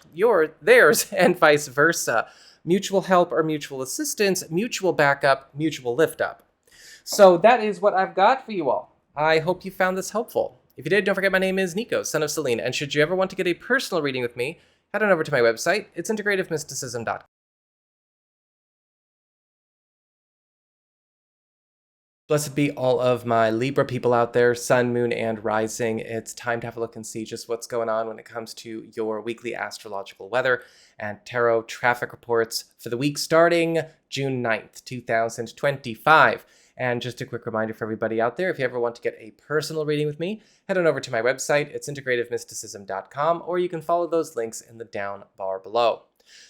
theirs, and vice versa. Mutual help or mutual assistance, mutual backup, mutual lift up. So that is what I've got for you all. I hope you found this helpful. If you did, don't forget my name is Nico, Son of Selene, and should you ever want to get a personal reading with me, head on over to my website. It's integrativemysticism.com. Blessed be all of my Libra people out there, Sun, Moon, and Rising. It's time to have a look and see just what's going on when it comes to your weekly astrological weather and tarot traffic reports for the week starting June 9th, 2025. And just a quick reminder for everybody out there, if you ever want to get a personal reading with me, head on over to my website. It's integrativemysticism.com, or you can follow those links in the down bar below.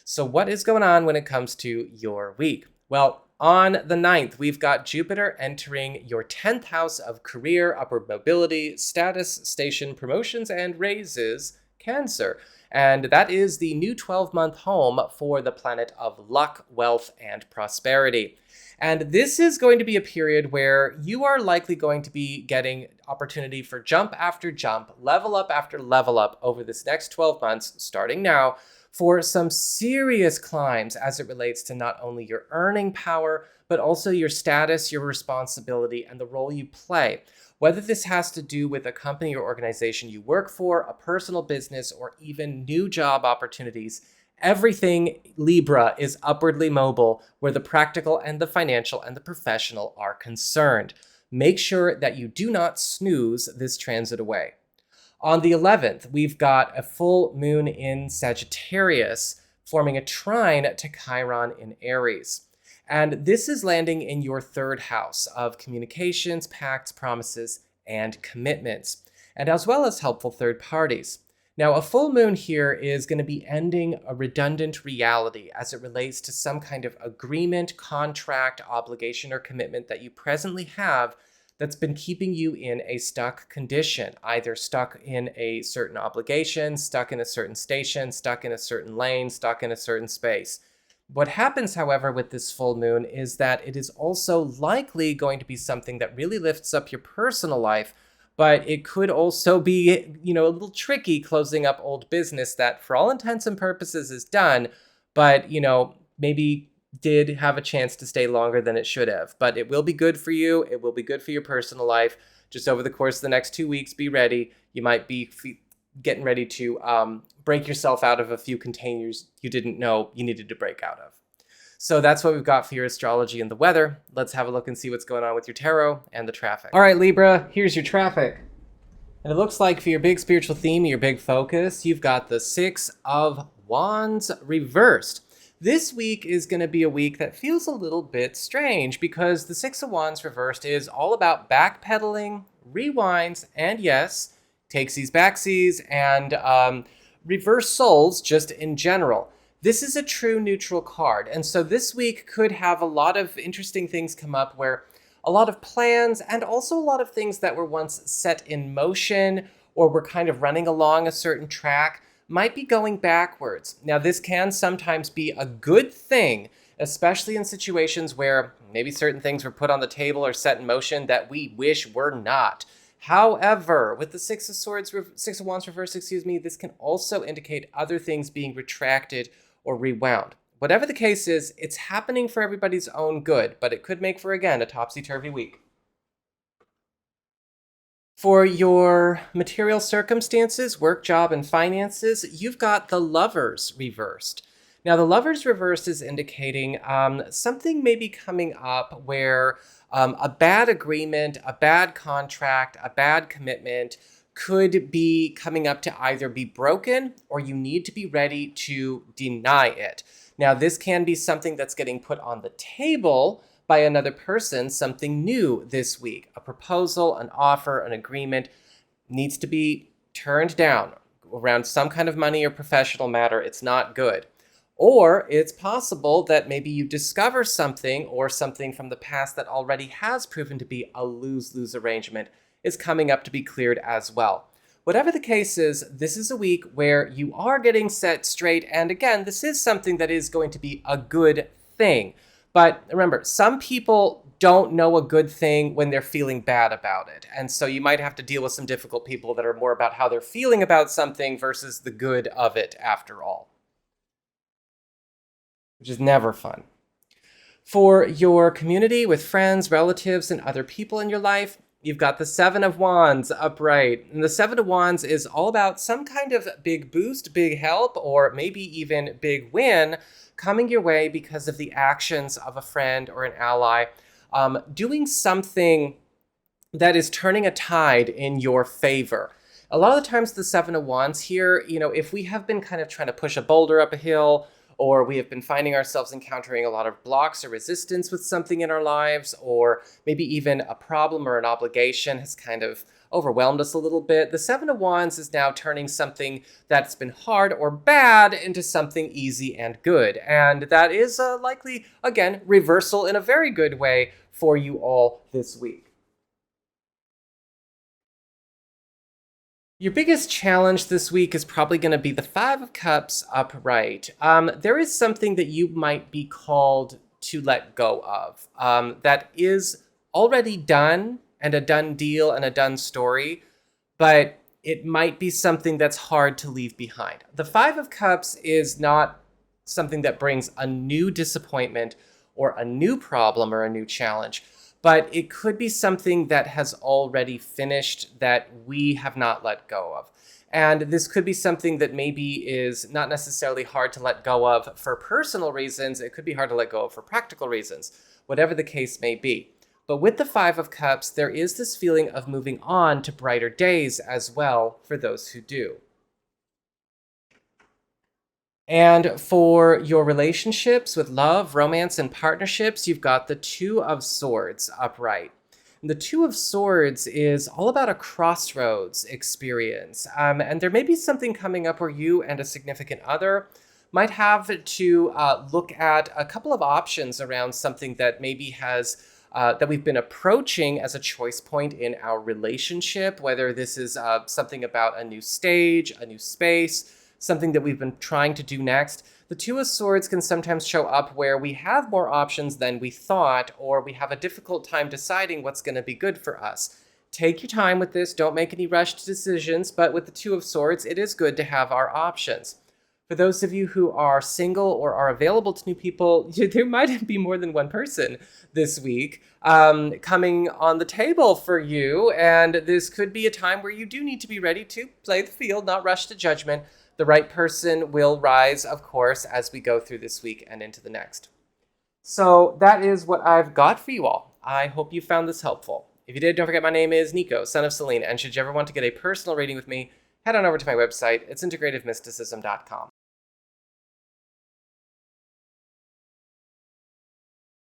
So what is going on when it comes to your week? Well, on the 9th, we've got Jupiter entering your 10th house of career, upward mobility, status, station, promotions, and raises, Cancer. And that is the new 12-month home for the planet of luck, wealth, and prosperity. And this is going to be a period where you are likely going to be getting opportunity for jump after jump, level up after level up over this next 12 months, starting now, for some serious climbs as it relates to not only your earning power, but also your status, your responsibility, and the role you play. Whether this has to do with a company or organization you work for, a personal business, or even new job opportunities, everything Libra is upwardly mobile where the practical and the financial and the professional are concerned. Make sure that you do not snooze this transit away. On the 11th, we've got a full moon in Sagittarius forming a trine to Chiron in Aries. And this is landing in your third house of communications, pacts, promises, and commitments, and as well as helpful third parties. Now, a full moon here is going to be ending a redundant reality as it relates to some kind of agreement, contract, obligation, or commitment that you presently have that's been keeping you in a stuck condition, either stuck in a certain obligation, stuck in a certain station, stuck in a certain lane, stuck in a certain space. What happens, however, with this full moon is that it is also likely going to be something that really lifts up your personal life, but it could also be, a little tricky closing up old business that for all intents and purposes is done, but, maybe did have a chance to stay longer than it should have. But it will be good for you. It will be good for your personal life. Just over the course of the next 2 weeks, be ready. You might be getting ready to break yourself out of a few containers you didn't know you needed to break out of. So that's what we've got for your astrology and the weather. Let's have a look and see what's going on with your tarot and the traffic. All right, Libra, here's your traffic. And it looks like for your big spiritual theme, your big focus, you've got the Six of Wands reversed. This week is going to be a week that feels a little bit strange because the Six of Wands reversed is all about backpedaling, rewinds, and yes, takesies, backsies, and reversals just in general. This is a true neutral card, and so this week could have a lot of interesting things come up where a lot of plans and also a lot of things that were once set in motion or were kind of running along a certain track might be going backwards. Now, this can sometimes be a good thing, especially in situations where maybe certain things were put on the table or set in motion that we wish were not. However, with the Six of Wands reversed, this can also indicate other things being retracted or rewound. Whatever the case is, it's happening for everybody's own good, but it could make for, again, a topsy-turvy week. For your material circumstances, work, job, and finances, you've got the Lovers reversed. Now, the Lovers reversed is indicating something may be coming up where a bad agreement, a bad contract, a bad commitment could be coming up to either be broken or you need to be ready to deny it. Now, this can be something that's getting put on the table by another person, something new this week. A proposal, an offer, an agreement needs to be turned down around some kind of money or professional matter. It's not good. Or it's possible that maybe you discover something or something from the past that already has proven to be a lose-lose arrangement is coming up to be cleared as well. Whatever the case is, this is a week where you are getting set straight. And again, this is something that is going to be a good thing. But remember, some people don't know a good thing when they're feeling bad about it. And so you might have to deal with some difficult people that are more about how they're feeling about something versus the good of it after all, which is never fun. For your community with friends, relatives, and other people in your life, you've got the Seven of Wands upright. And the Seven of Wands is all about some kind of big boost, big help, or maybe even big win coming your way because of the actions of a friend or an ally, doing something that is turning a tide in your favor. A lot of the times the Seven of Wands here, if we have been kind of trying to push a boulder up a hill, or we have been finding ourselves encountering a lot of blocks or resistance with something in our lives, or maybe even a problem or an obligation has kind of overwhelmed us a little bit. The Seven of Wands is now turning something that's been hard or bad into something easy and good. And that is likely, again, reversal in a very good way for you all this week. Your biggest challenge this week is probably going to be the Five of Cups upright. There is something that you might be called to let go of that is already done and a done deal and a done story, but it might be something that's hard to leave behind. The Five of Cups is not something that brings a new disappointment or a new problem or a new challenge, but it could be something that has already finished that we have not let go of. And this could be something that maybe is not necessarily hard to let go of for personal reasons. It could be hard to let go of for practical reasons, whatever the case may be. But with the Five of Cups, there is this feeling of moving on to brighter days as well for those who do. And for your relationships with love, romance, and partnerships, you've got the Two of Swords upright. And the Two of Swords is all about a crossroads experience. And there may be something coming up where you and a significant other might have to look at a couple of options around something that maybe has that we've been approaching as a choice point in our relationship, whether this is something about a new stage, a new space, something that we've been trying to do next. The Two of Swords can sometimes show up where we have more options than we thought, or we have a difficult time deciding what's going to be good for us. take your time with this. Don't make any rushed decisions. But with the Two of Swords, it is good to have our options. For those of you who are single or are available to new people, there might be more than one person this week coming on the table for you. And this could be a time where you do need to be ready to play the field, not rush to judgment. The right person will rise, of course, as we go through this week and into the next. So that is what I've got for you all. I hope you found this helpful. If you did, don't forget my name is Nico, Son of Selene. And should you ever want to get a personal reading with me, head on over to my website. It's integrativemysticism.com.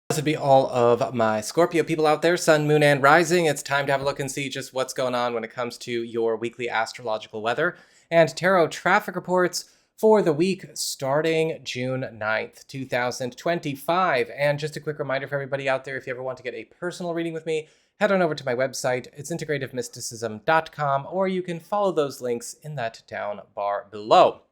This would be all of my Scorpio people out there, Sun, Moon, and Rising. It's time to have a look and see just what's going on when it comes to your weekly astrological weather and tarot traffic reports for the week starting June 9th, 2025. And just a quick reminder for everybody out there, if you ever want to get a personal reading with me, head on over to my website. It's integrativemysticism.com, or you can follow those links in that down bar below.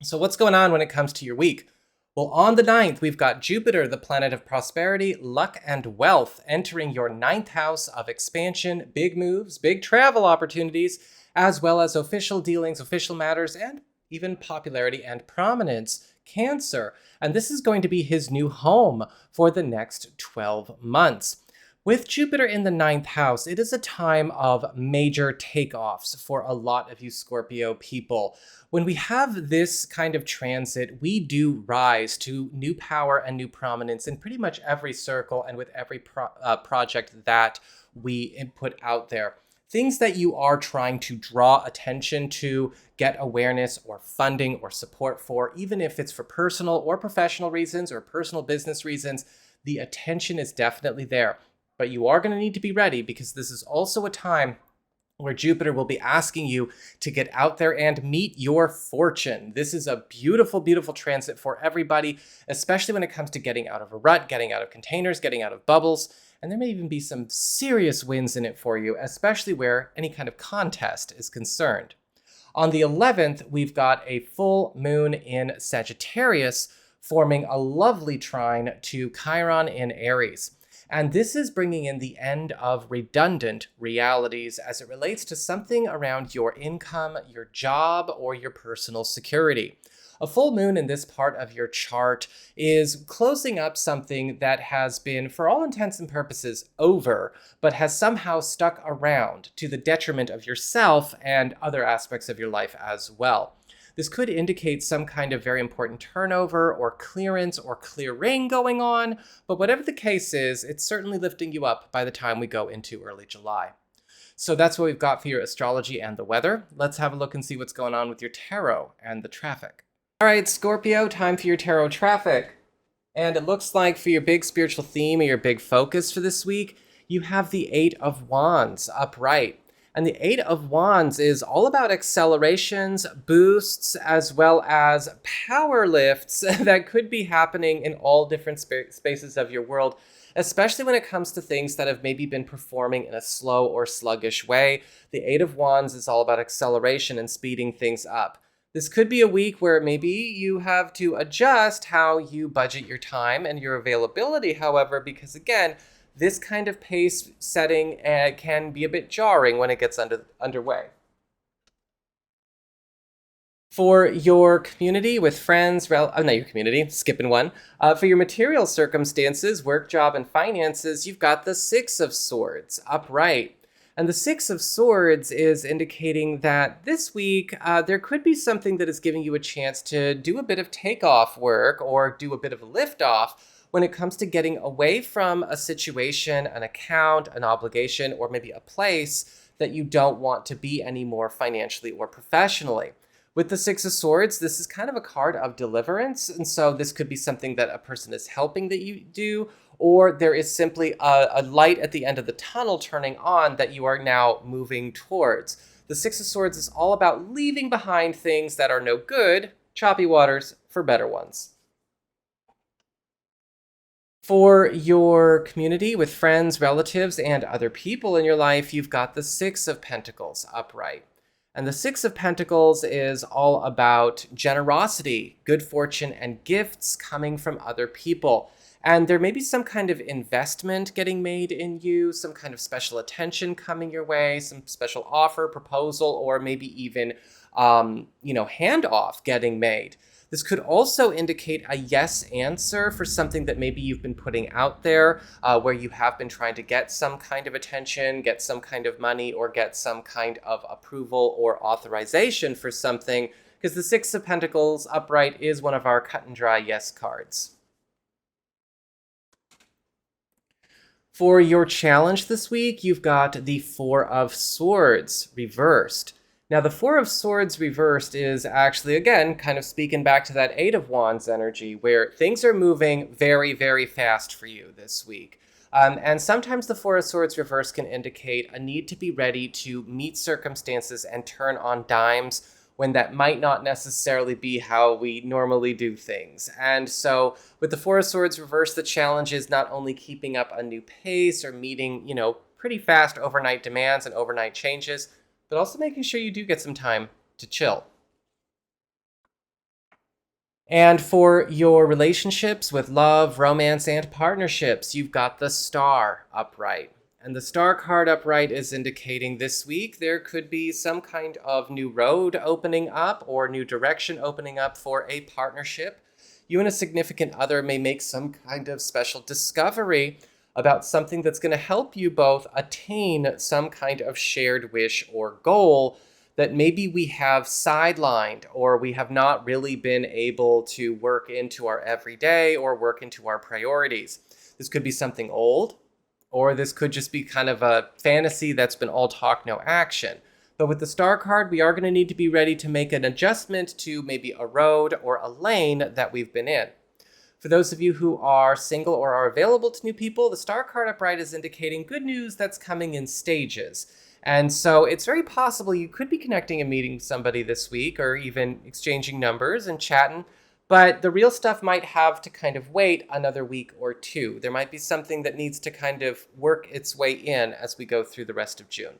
So what's going on when it comes to your week? Well, on the 9th, we've got Jupiter, the planet of prosperity, luck, and wealth, entering your 9th house of expansion, big moves, big travel opportunities, as well as official dealings, official matters, and even popularity and prominence. Cancer. And this is going to be his new home for the next 12 months. With Jupiter in the 9th house, it is a time of major takeoffs for a lot of you Scorpio people. When we have this kind of transit, we do rise to new power and new prominence in pretty much every circle and with every project that we put out there. Things that you are trying to draw attention to, get awareness or funding or support for, even if it's for personal or professional reasons or personal business reasons, the attention is definitely there. But you are going to need to be ready, because this is also a time where Jupiter will be asking you to get out there and meet your fortune. This is a beautiful, beautiful transit for everybody, especially when it comes to getting out of a rut, getting out of containers, getting out of bubbles. And there may even be some serious wins in it for you, especially where any kind of contest is concerned. On the 11th, we've got a full moon in Sagittarius, forming a lovely trine to Chiron in Aries. And this is bringing in the end of redundant realities as it relates to something around your income, your job, or your personal security. A full moon in this part of your chart is closing up something that has been, for all intents and purposes, over, but has somehow stuck around to the detriment of yourself and other aspects of your life as well. This could indicate some kind of very important turnover or clearance or clearing going on, but whatever the case is, it's certainly lifting you up by the time we go into early July. So that's what we've got for your astrology and the weather. Let's have a look and see what's going on with your tarot and the traffic. All right, Scorpio, time for your tarot traffic. And it looks like for your big spiritual theme or your big focus for this week, you have the Eight of Wands upright. And the Eight of Wands is all about accelerations, boosts, as well as power lifts that could be happening in all different spaces of your world, especially when it comes to things that have maybe been performing in a slow or sluggish way. The Eight of Wands is all about acceleration and speeding things up. This could be a week where maybe you have to adjust how you budget your time and your availability, however, because again, this kind of pace setting can be a bit jarring when it gets underway. For your community with friends, not your community, skipping one. For your material circumstances, work, job, and finances, you've got the Six of Swords upright. And the Six of Swords is indicating that this week, there could be something that is giving you a chance to do a bit of takeoff work or do a bit of a liftoff when it comes to getting away from a situation, an account, an obligation, or maybe a place that you don't want to be anymore financially or professionally. With the Six of Swords, this is kind of a card of deliverance, and so this could be something that a person is helping that you do, or there is simply a light at the end of the tunnel turning on that you are now moving towards. The Six of Swords is all about leaving behind things that are no good, choppy waters for better ones. For your community with friends, relatives, and other people in your life, you've got the Six of Pentacles upright. And the Six of Pentacles is all about generosity, good fortune, and gifts coming from other people. And there may be some kind of investment getting made in you, some kind of special attention coming your way, some special offer, proposal, or maybe even, handoff getting made. This could also indicate a yes answer for something that maybe you've been putting out there, where you have been trying to get some kind of attention, get some kind of money, or get some kind of approval or authorization for something, because the Six of Pentacles upright is one of our cut and dry yes cards. For your challenge this week, you've got the Four of Swords reversed. Now, the Four of Swords reversed is actually, again, kind of speaking back to that Eight of Wands energy, where things are moving very, very fast for you this week. And sometimes the Four of Swords reversed can indicate a need to be ready to meet circumstances and turn on dimes when that might not necessarily be how we normally do things. And so with the Four of Swords reversed, the challenge is not only keeping up a new pace or meeting, pretty fast overnight demands and overnight changes, but also making sure you do get some time to chill. And for your relationships with love, romance, and partnerships, you've got the Star upright. And the Star card upright is indicating this week there could be some kind of new road opening up or new direction opening up for a partnership. You and a significant other may make some kind of special discovery about something that's going to help you both attain some kind of shared wish or goal that maybe we have sidelined or we have not really been able to work into our everyday or work into our priorities. This could be something old, or this could just be kind of a fantasy that's been all talk, no action. But with the Star card, we are going to need to be ready to make an adjustment to maybe a road or a lane that we've been in. For those of you who are single or are available to new people, the Star card upright is indicating good news that's coming in stages. And so it's very possible you could be connecting and meeting somebody this week, or even exchanging numbers and chatting, but the real stuff might have to kind of wait another week or two. There might be something that needs to kind of work its way in as we go through the rest of June.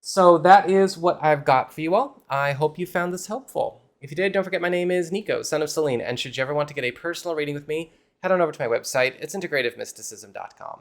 So that is what I've got for you all. I hope you found this helpful. If you did, don't forget my name is Nico, Son of Selene, and should you ever want to get a personal reading with me, head on over to my website. It's integrativemysticism.com.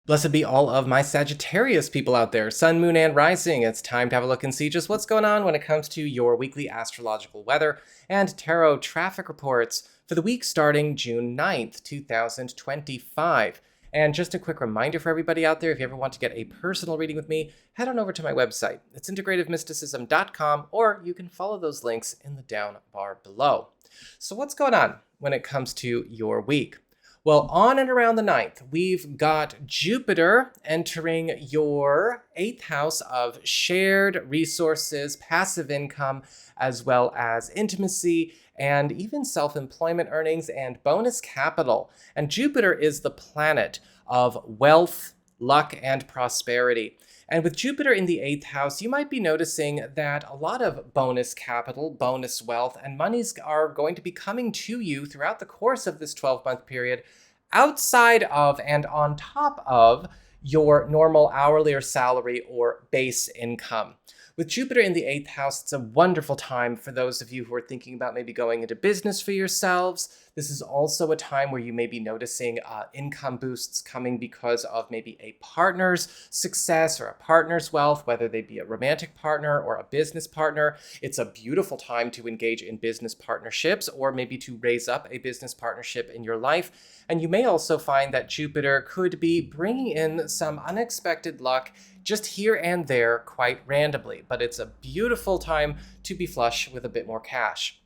Blessed be all of my Sagittarius people out there, Sun, Moon, and Rising. It's time to have a look and see just what's going on when it comes to your weekly astrological weather and tarot traffic reports for the week starting June 9th, 2025. And just a quick reminder for everybody out there, if you ever want to get a personal reading with me, head on over to my website. It's integrativemysticism.com, or you can follow those links in the down bar below. So what's going on when it comes to your week? Well, on and around the 9th, we've got Jupiter entering your 8th house of shared resources, passive income, as well as intimacy, and even self-employment earnings and bonus capital. And Jupiter is the planet of wealth, luck, and prosperity. And with Jupiter in the 8th house, you might be noticing that a lot of bonus capital, bonus wealth, and monies are going to be coming to you throughout the course of this 12-month period outside of and on top of your normal hourly or salary or base income. With Jupiter in the 8th house, it's a wonderful time for those of you who are thinking about maybe going into business for yourselves. This is also a time where you may be noticing income boosts coming because of maybe a partner's success or a partner's wealth, whether they be a romantic partner or a business partner. It's a beautiful time to engage in business partnerships or maybe to raise up a business partnership in your life. And you may also find that Jupiter could be bringing in some unexpected luck just here and there quite randomly, but it's a beautiful time to be flush with a bit more cash.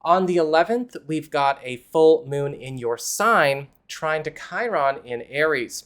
On the 11th, we've got a full moon in your sign trying to Chiron in Aries.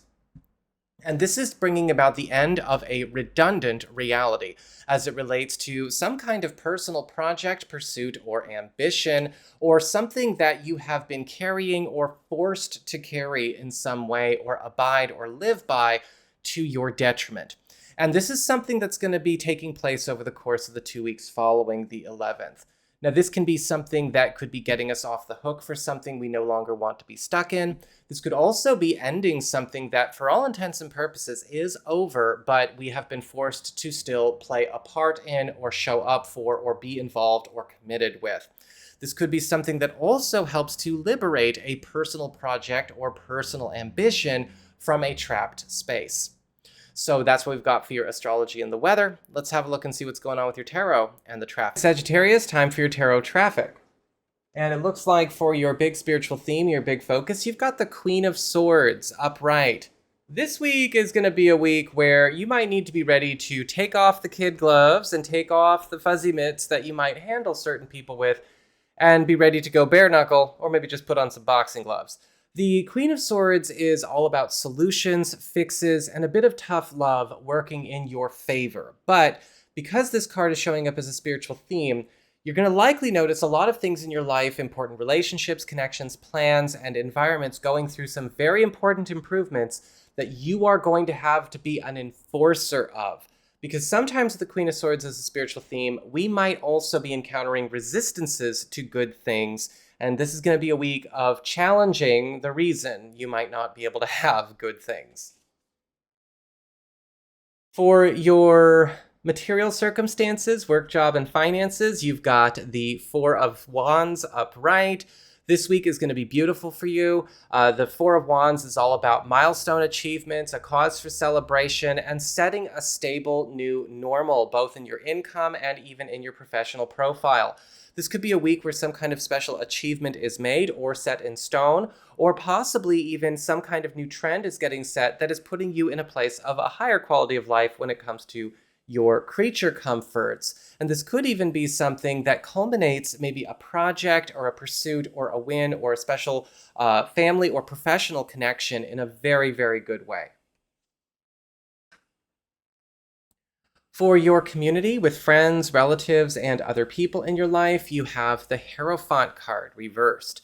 And this is bringing about the end of a redundant reality as it relates to some kind of personal project, pursuit, or ambition, or something that you have been carrying or forced to carry in some way or abide or live by to your detriment. And this is something that's going to be taking place over the course of the 2 weeks following the 11th. Now, this can be something that could be getting us off the hook for something we no longer want to be stuck in. This could also be ending something that, for all intents and purposes, is over, but we have been forced to still play a part in or show up for or be involved or committed with. This could be something that also helps to liberate a personal project or personal ambition from a trapped space. So that's what we've got for your astrology and the weather. Let's have a look and see what's going on with your tarot and the traffic. Sagittarius, time for your tarot traffic. And it looks like for your big spiritual theme, your big focus, you've got the Queen of Swords upright. This week is going to be a week where you might need to be ready to take off the kid gloves and take off the fuzzy mitts that you might handle certain people with and be ready to go bare knuckle, or maybe just put on some boxing gloves. The Queen of Swords is all about solutions, fixes, and a bit of tough love working in your favor. But because this card is showing up as a spiritual theme, you're going to likely notice a lot of things in your life, important relationships, connections, plans, and environments going through some very important improvements that you are going to have to be an enforcer of. Because sometimes with the Queen of Swords as a spiritual theme, we might also be encountering resistances to good things. And this is going to be a week of challenging the reason you might not be able to have good things. For your material circumstances, work, job, and finances, you've got the Four of Wands upright. This week is going to be beautiful for you. The Four of Wands is all about milestone achievements, a cause for celebration, and setting a stable new normal, both in your income and even in your professional profile. This could be a week where some kind of special achievement is made or set in stone, or possibly even some kind of new trend is getting set that is putting you in a place of a higher quality of life when it comes to your creature comforts. And this could even be something that culminates maybe a project or a pursuit or a win or a special family or professional connection in a very, very good way. For your community with friends, relatives, and other people in your life, you have the Hierophant card reversed.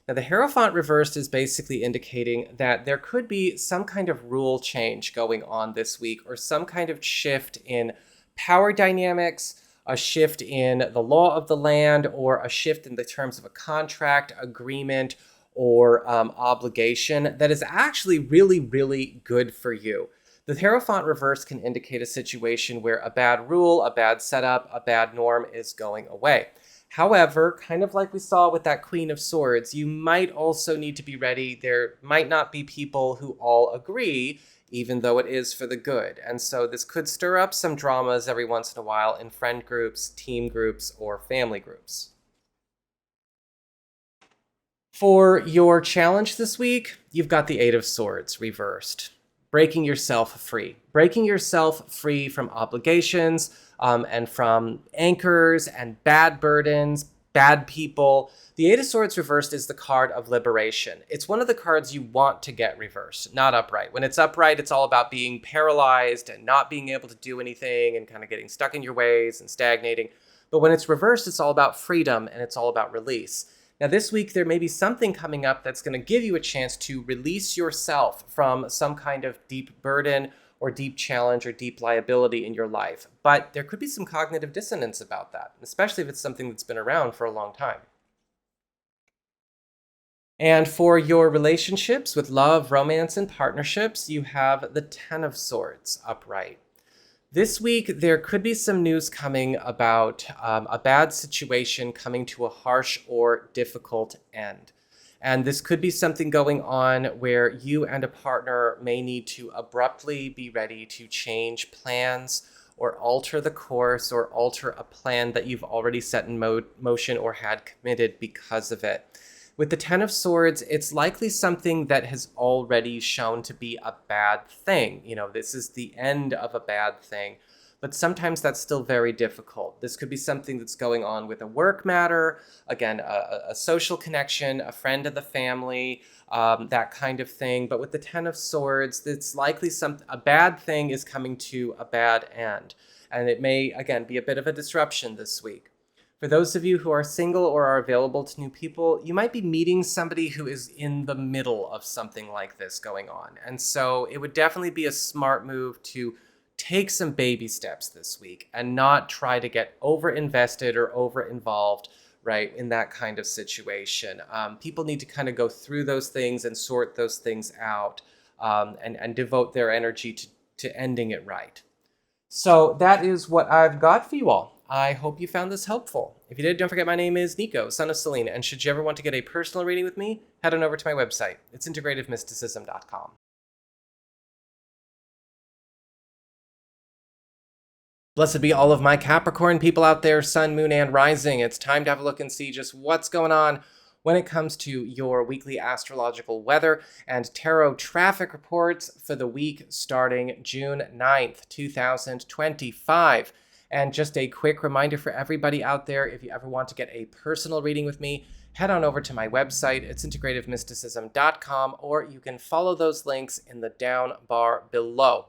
Now, the Hierophant reversed is basically indicating that there could be some kind of rule change going on this week, or some kind of shift in power dynamics, a shift in the law of the land, or a shift in the terms of a contract, agreement, or obligation that is actually really, really good for you. The Hierophant reverse can indicate a situation where a bad rule, a bad setup, a bad norm is going away. However, kind of like we saw with that Queen of Swords, you might also need to be ready. There might not be people who all agree, even though it is for the good. And so this could stir up some dramas every once in a while in friend groups, team groups, or family groups. For your challenge this week, you've got the Eight of Swords reversed. Breaking yourself free. Breaking yourself free from obligations and from anchors and bad burdens, bad people. The Eight of Swords reversed is the card of liberation. It's one of the cards you want to get reversed, not upright. When it's upright, it's all about being paralyzed and not being able to do anything and kind of getting stuck in your ways and stagnating. But when it's reversed, it's all about freedom and it's all about release. Now, this week, there may be something coming up that's going to give you a chance to release yourself from some kind of deep burden or deep challenge or deep liability in your life. But there could be some cognitive dissonance about that, especially if it's something that's been around for a long time. And for your relationships with love, romance, and partnerships, you have the Ten of Swords upright. This week, there could be some news coming about a bad situation coming to a harsh or difficult end. And this could be something going on where you and a partner may need to abruptly be ready to change plans or alter the course or alter a plan that you've already set in motion or had committed because of it. With the Ten of Swords, it's likely something that has already shown to be a bad thing. You know, this is the end of a bad thing, but sometimes that's still very difficult. This could be something that's going on with a work matter, again, a social connection, a friend of the family, that kind of thing. But with the Ten of Swords, it's likely a bad thing is coming to a bad end. And it may, again, be a bit of a disruption this week. For those of you who are single or are available to new people, you might be meeting somebody who is in the middle of something like this going on. And so it would definitely be a smart move to take some baby steps this week and not try to get over invested or over involved, right, in that kind of situation. People need to kind of go through those things and sort those things out, and devote their energy to ending it right. So that is what I've got for you all. I hope you found this helpful. If you did, don't forget my name is Nico, Son of Selene, and should you ever want to get a personal reading with me, head on over to my website. It's integrativemysticism.com. Blessed be all of my Capricorn people out there, Sun, Moon, and Rising. It's time to have a look and see just what's going on when it comes to your weekly astrological weather and tarot traffic reports for the week starting June 9th, 2025. And just a quick reminder for everybody out there, if you ever want to get a personal reading with me, head on over to my website. It's integrativemysticism.com, or you can follow those links in the down bar below.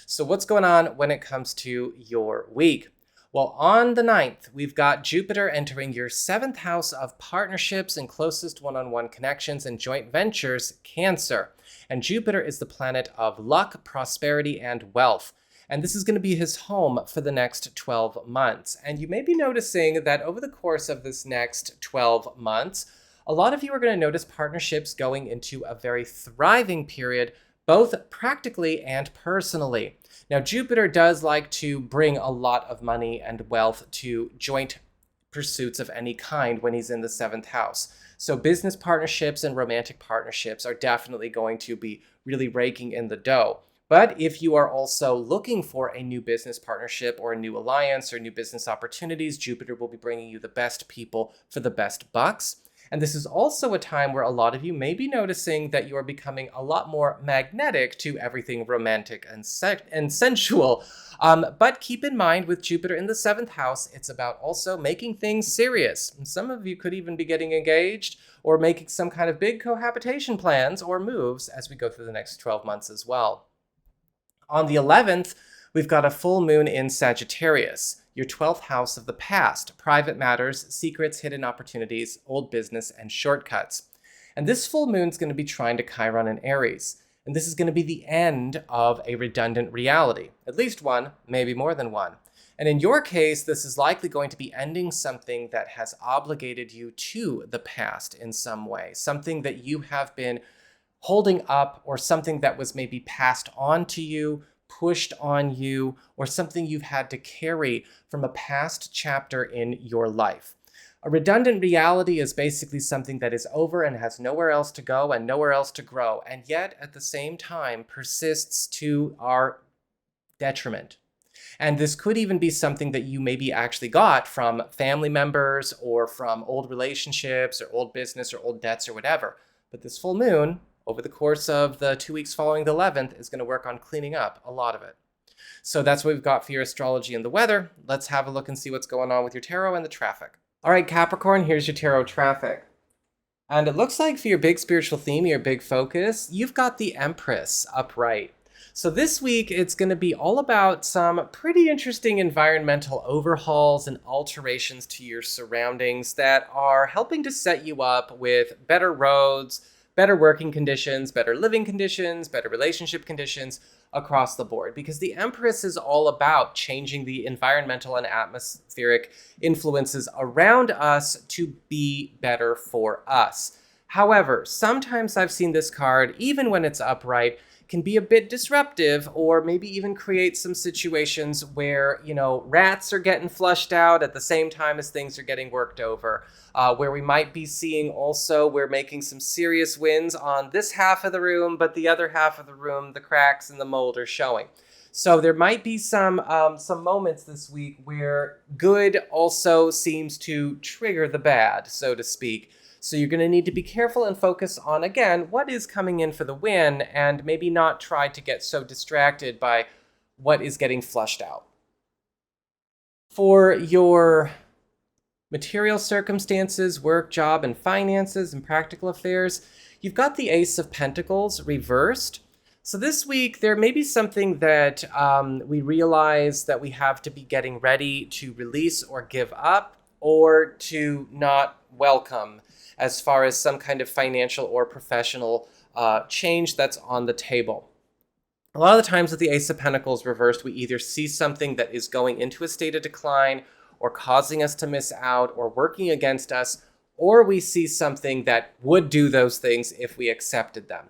So what's going on when it comes to your week? Well, on the 9th, we've got Jupiter entering your 7th house of partnerships and closest one-on-one connections and joint ventures, Cancer. And Jupiter is the planet of luck, prosperity, and wealth. And this is going to be his home for the next 12 months. And you may be noticing that over the course of this next 12 months, a lot of you are going to notice partnerships going into a very thriving period, both practically and personally. Now, Jupiter does like to bring a lot of money and wealth to joint pursuits of any kind when he's in the 7th house. So business partnerships and romantic partnerships are definitely going to be really raking in the dough. But if you are also looking for a new business partnership or a new alliance or new business opportunities, Jupiter will be bringing you the best people for the best bucks. And this is also a time where a lot of you may be noticing that you are becoming a lot more magnetic to everything romantic and sensual. But keep in mind, with Jupiter in the 7th house, it's about also making things serious. And some of you could even be getting engaged or making some kind of big cohabitation plans or moves as we go through the next 12 months as well. On the 11th, we've got a full moon in Sagittarius, your 12th house of the past, private matters, secrets, hidden opportunities, old business, and shortcuts. And this full moon's going to be trying to Chiron in Aries. And this is going to be the end of a redundant reality. At least one, maybe more than one. And in your case, this is likely going to be ending something that has obligated you to the past in some way, something that you have been holding up, or something that was maybe passed on to you, pushed on you, or something you've had to carry from a past chapter in your life. A redundant reality is basically something that is over and has nowhere else to go and nowhere else to grow, and yet at the same time persists to our detriment. And this could even be something that you maybe actually got from family members or from old relationships or old business or old debts or whatever. But this full moon, over the course of the 2 weeks following the 11th, is going to work on cleaning up a lot of it. So that's what we've got for your astrology and the weather. Let's have a look and see what's going on with your tarot and the traffic. All right, Capricorn, here's your tarot traffic. And it looks like for your big spiritual theme, your big focus, you've got the Empress upright. So this week, it's going to be all about some pretty interesting environmental overhauls and alterations to your surroundings that are helping to set you up with better roads, better working conditions, better living conditions, better relationship conditions across the board. Because the Empress is all about changing the environmental and atmospheric influences around us to be better for us. However, sometimes I've seen this card, even when it's upright, can be a bit disruptive, or maybe even create some situations where, rats are getting flushed out at the same time as things are getting worked over, where we might be seeing also we're making some serious wins on this half of the room, but the other half of the room, the cracks and the mold are showing. So there might be some moments this week where good also seems to trigger the bad, so to speak. So you're going to need to be careful and focus on, again, what is coming in for the win, and maybe not try to get so distracted by what is getting flushed out. For your material circumstances, work, job, and finances, and practical affairs, you've got the Ace of Pentacles reversed. So this week, there may be something that we realize that we have to be getting ready to release or give up, or to not welcome, as far as some kind of financial or professional change that's on the table. A lot of the times with the Ace of Pentacles reversed, we either see something that is going into a state of decline or causing us to miss out or working against us, or we see something that would do those things if we accepted them.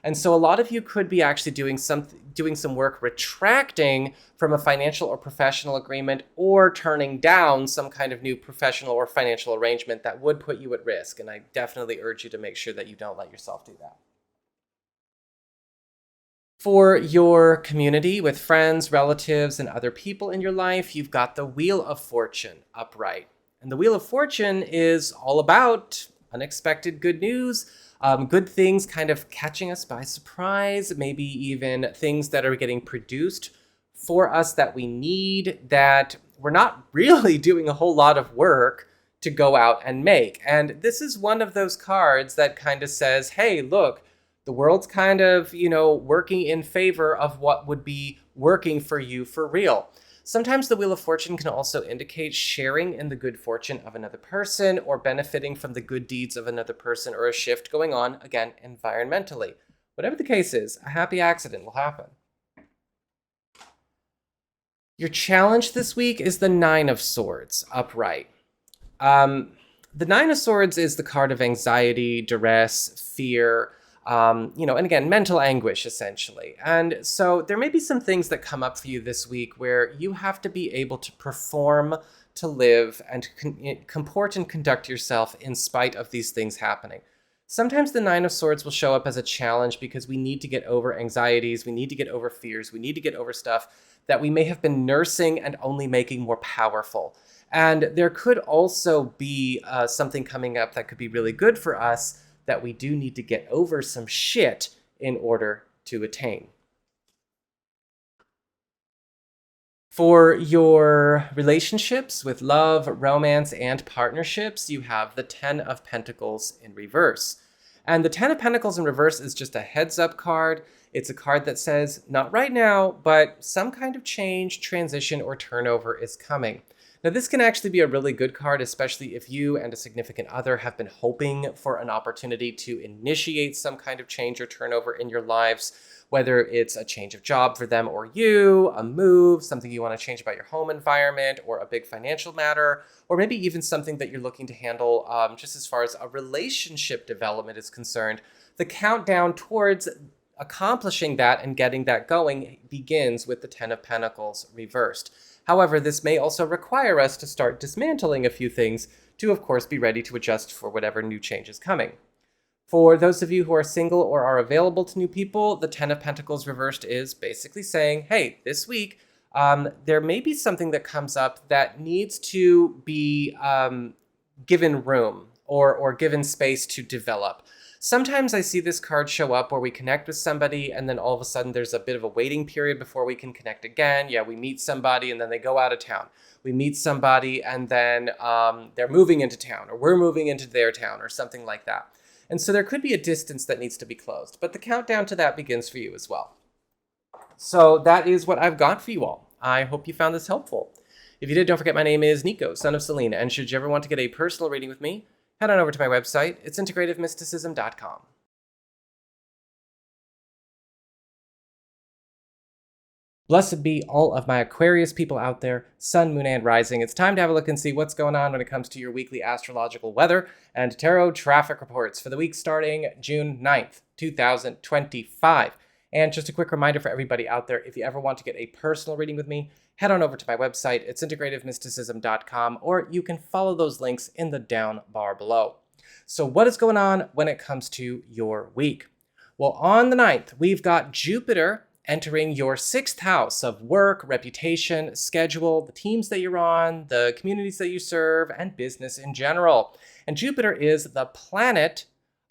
And so a lot of you could be actually doing some work retracting from a financial or professional agreement, or turning down some kind of new professional or financial arrangement that would put you at risk. And I definitely urge you to make sure that you don't let yourself do that. For your community with friends, relatives, and other people in your life, you've got the Wheel of Fortune upright. And the Wheel of Fortune is all about unexpected good news, good things kind of catching us by surprise, maybe even things that are getting produced for us that we need, that we're not really doing a whole lot of work to go out and make. And this is one of those cards that kind of says, hey, look, the world's kind of, working in favor of what would be working for you for real. Sometimes the Wheel of Fortune can also indicate sharing in the good fortune of another person, or benefiting from the good deeds of another person, or a shift going on, again, environmentally. Whatever the case is, a happy accident will happen. Your challenge this week is the Nine of Swords upright. The Nine of Swords is the card of anxiety, duress, fear, and again, mental anguish, essentially. And so there may be some things that come up for you this week where you have to be able to perform, to live, and comport and conduct yourself in spite of these things happening. Sometimes the Nine of Swords will show up as a challenge because we need to get over anxieties, we need to get over fears, we need to get over stuff that we may have been nursing and only making more powerful. And there could also be something coming up that could be really good for us, that we do need to get over some shit in order to attain. For your relationships with love, romance, and partnerships, you have the Ten of Pentacles in reverse. And the Ten of Pentacles in reverse is just a heads up card. It's a card that says, not right now, but some kind of change, transition, or turnover is coming. Now, this can actually be a really good card, especially if you and a significant other have been hoping for an opportunity to initiate some kind of change or turnover in your lives, whether it's a change of job for them or you, a move, something you want to change about your home environment, or a big financial matter, or maybe even something that you're looking to handle just as far as a relationship development is concerned. The countdown towards accomplishing that and getting that going begins with the Ten of Pentacles reversed. However, this may also require us to start dismantling a few things to, of course, be ready to adjust for whatever new change is coming. For those of you who are single or are available to new people, the Ten of Pentacles reversed is basically saying, hey, this week, there may be something that comes up that needs to be given room or given space to develop. Sometimes I see this card show up where we connect with somebody and then all of a sudden there's a bit of a waiting period before we can connect again. Yeah, we meet somebody and then they go out of town. We meet somebody and then they're moving into town, or we're moving into their town, or something like that. And so there could be a distance that needs to be closed, but the countdown to that begins for you as well. So that is what I've got for you all. I hope you found this helpful. If you did, don't forget my name is Nico, Son of Selene, and should you ever want to get a personal reading with me, head on over to my website. It's integrativemysticism.com. Blessed be all of my Aquarius people out there, Sun, Moon, and Rising. It's time to have a look and see what's going on when it comes to your weekly astrological weather and tarot traffic reports for the week starting June 9th, 2025. And just a quick reminder for everybody out there, if you ever want to get a personal reading with me, head on over to my website. It's integrativemysticism.com, or you can follow those links in the down bar below. So what is going on when it comes to your week? Well, on the 9th, we've got Jupiter entering your 6th house of work, reputation, schedule, the teams that you're on, the communities that you serve, and business in general. And Jupiter is the planet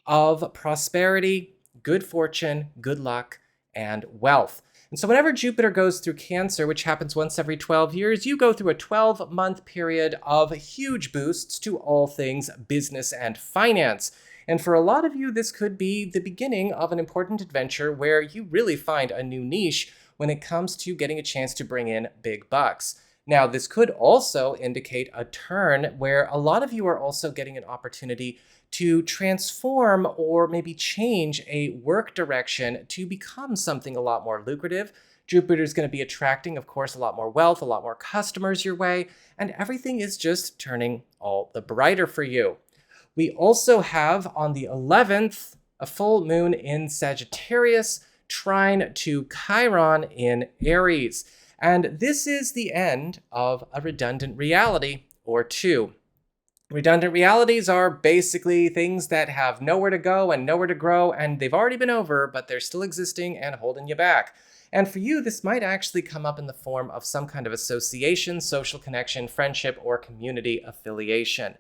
of prosperity, good fortune, good luck, and wealth. And so whenever Jupiter goes through Cancer, which happens once every 12 years, you go through a 12-month period of huge boosts to all things business and finance. And for a lot of you, this could be the beginning of an important adventure where you really find a new niche when it comes to getting a chance to bring in big bucks. Now, this could also indicate a turn where a lot of you are also getting an opportunity to transform or maybe change a work direction to become something a lot more lucrative. Jupiter is going to be attracting, of course, a lot more wealth, a lot more customers your way, and everything is just turning all the brighter for you. We also have on the 11th a full moon in Sagittarius, trine to Chiron in Aries. And this is the end of a redundant reality or two. Redundant realities are basically things that have nowhere to go and nowhere to grow, and they've already been over, but they're still existing and holding you back. And for you, this might actually come up in the form of some kind of association, social connection, friendship, or community affiliation.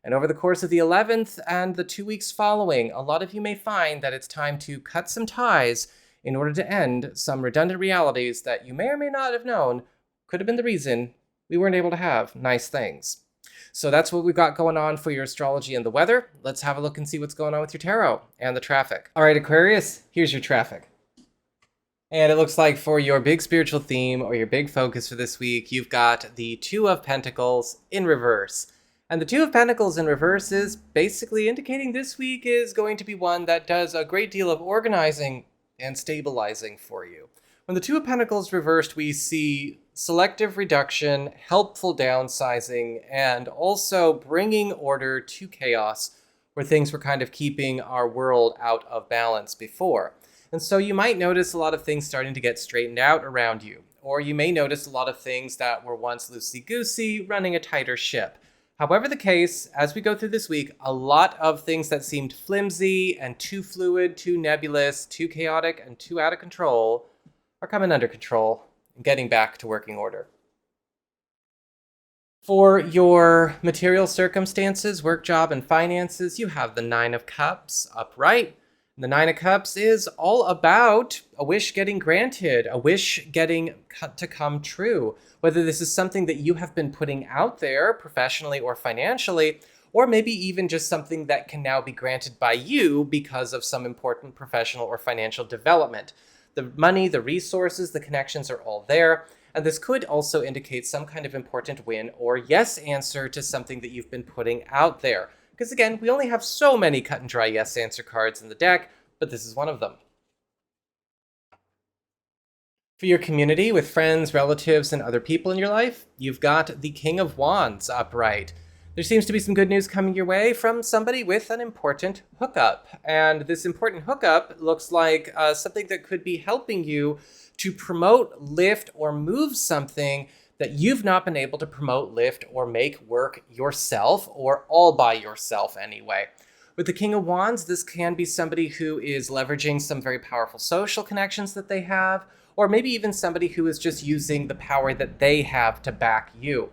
And over the course of the 11th and the 2 weeks following, a lot of you may find that it's time to cut some ties in order to end some redundant realities that you may or may not have known could have been the reason we weren't able to have nice things. So that's what we've got going on for your astrology and the weather. Let's have a look and see what's going on with your tarot and the traffic. All right, Aquarius, here's your traffic. And it looks like for your big spiritual theme or your big focus for this week, you've got the Two of Pentacles in reverse. And the Two of Pentacles in reverse is basically indicating this week is going to be one that does a great deal of organizing and stabilizing for you. When the Two of Pentacles reversed, we see selective reduction, helpful downsizing, and also bringing order to chaos where things were kind of keeping our world out of balance before. And so you might notice a lot of things starting to get straightened out around you, or you may notice a lot of things that were once loosey-goosey running a tighter ship. However the case, as we go through this week, a lot of things that seemed flimsy and too fluid, too nebulous, too chaotic, and too out of control are coming under control and getting back to working order. For your material circumstances, work, job, and finances, you have the Nine of Cups upright. The Nine of Cups is all about a wish getting granted, a wish getting to come true. Whether this is something that you have been putting out there professionally or financially, or maybe even just something that can now be granted by you because of some important professional or financial development. The money, the resources, the connections are all there. And this could also indicate some kind of important win or yes answer to something that you've been putting out there. Because again, we only have so many cut and dry yes answer cards in the deck, but this is one of them. For your community with friends, relatives, and other people in your life, you've got the King of Wands upright. There seems to be some good news coming your way from somebody with an important hookup. And this important hookup looks like something that could be helping you to promote, lift, or move something that you've not been able to promote, lift, or make work yourself, or all by yourself anyway. With the King of Wands, this can be somebody who is leveraging some very powerful social connections that they have, or maybe even somebody who is just using the power that they have to back you.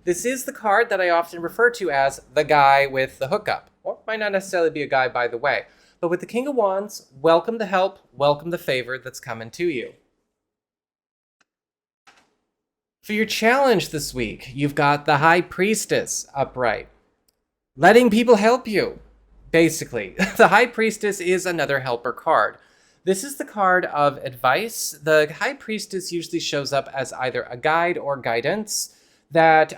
This is the card that I often refer to as the guy with the hookup, or might not necessarily be a guy, by the way. But with the King of Wands, welcome the help, welcome the favor that's coming to you. For your challenge this week, you've got the High Priestess upright. Letting people help you, basically. The High Priestess is another helper card. This is the card of advice. The High Priestess usually shows up as either a guide or guidance that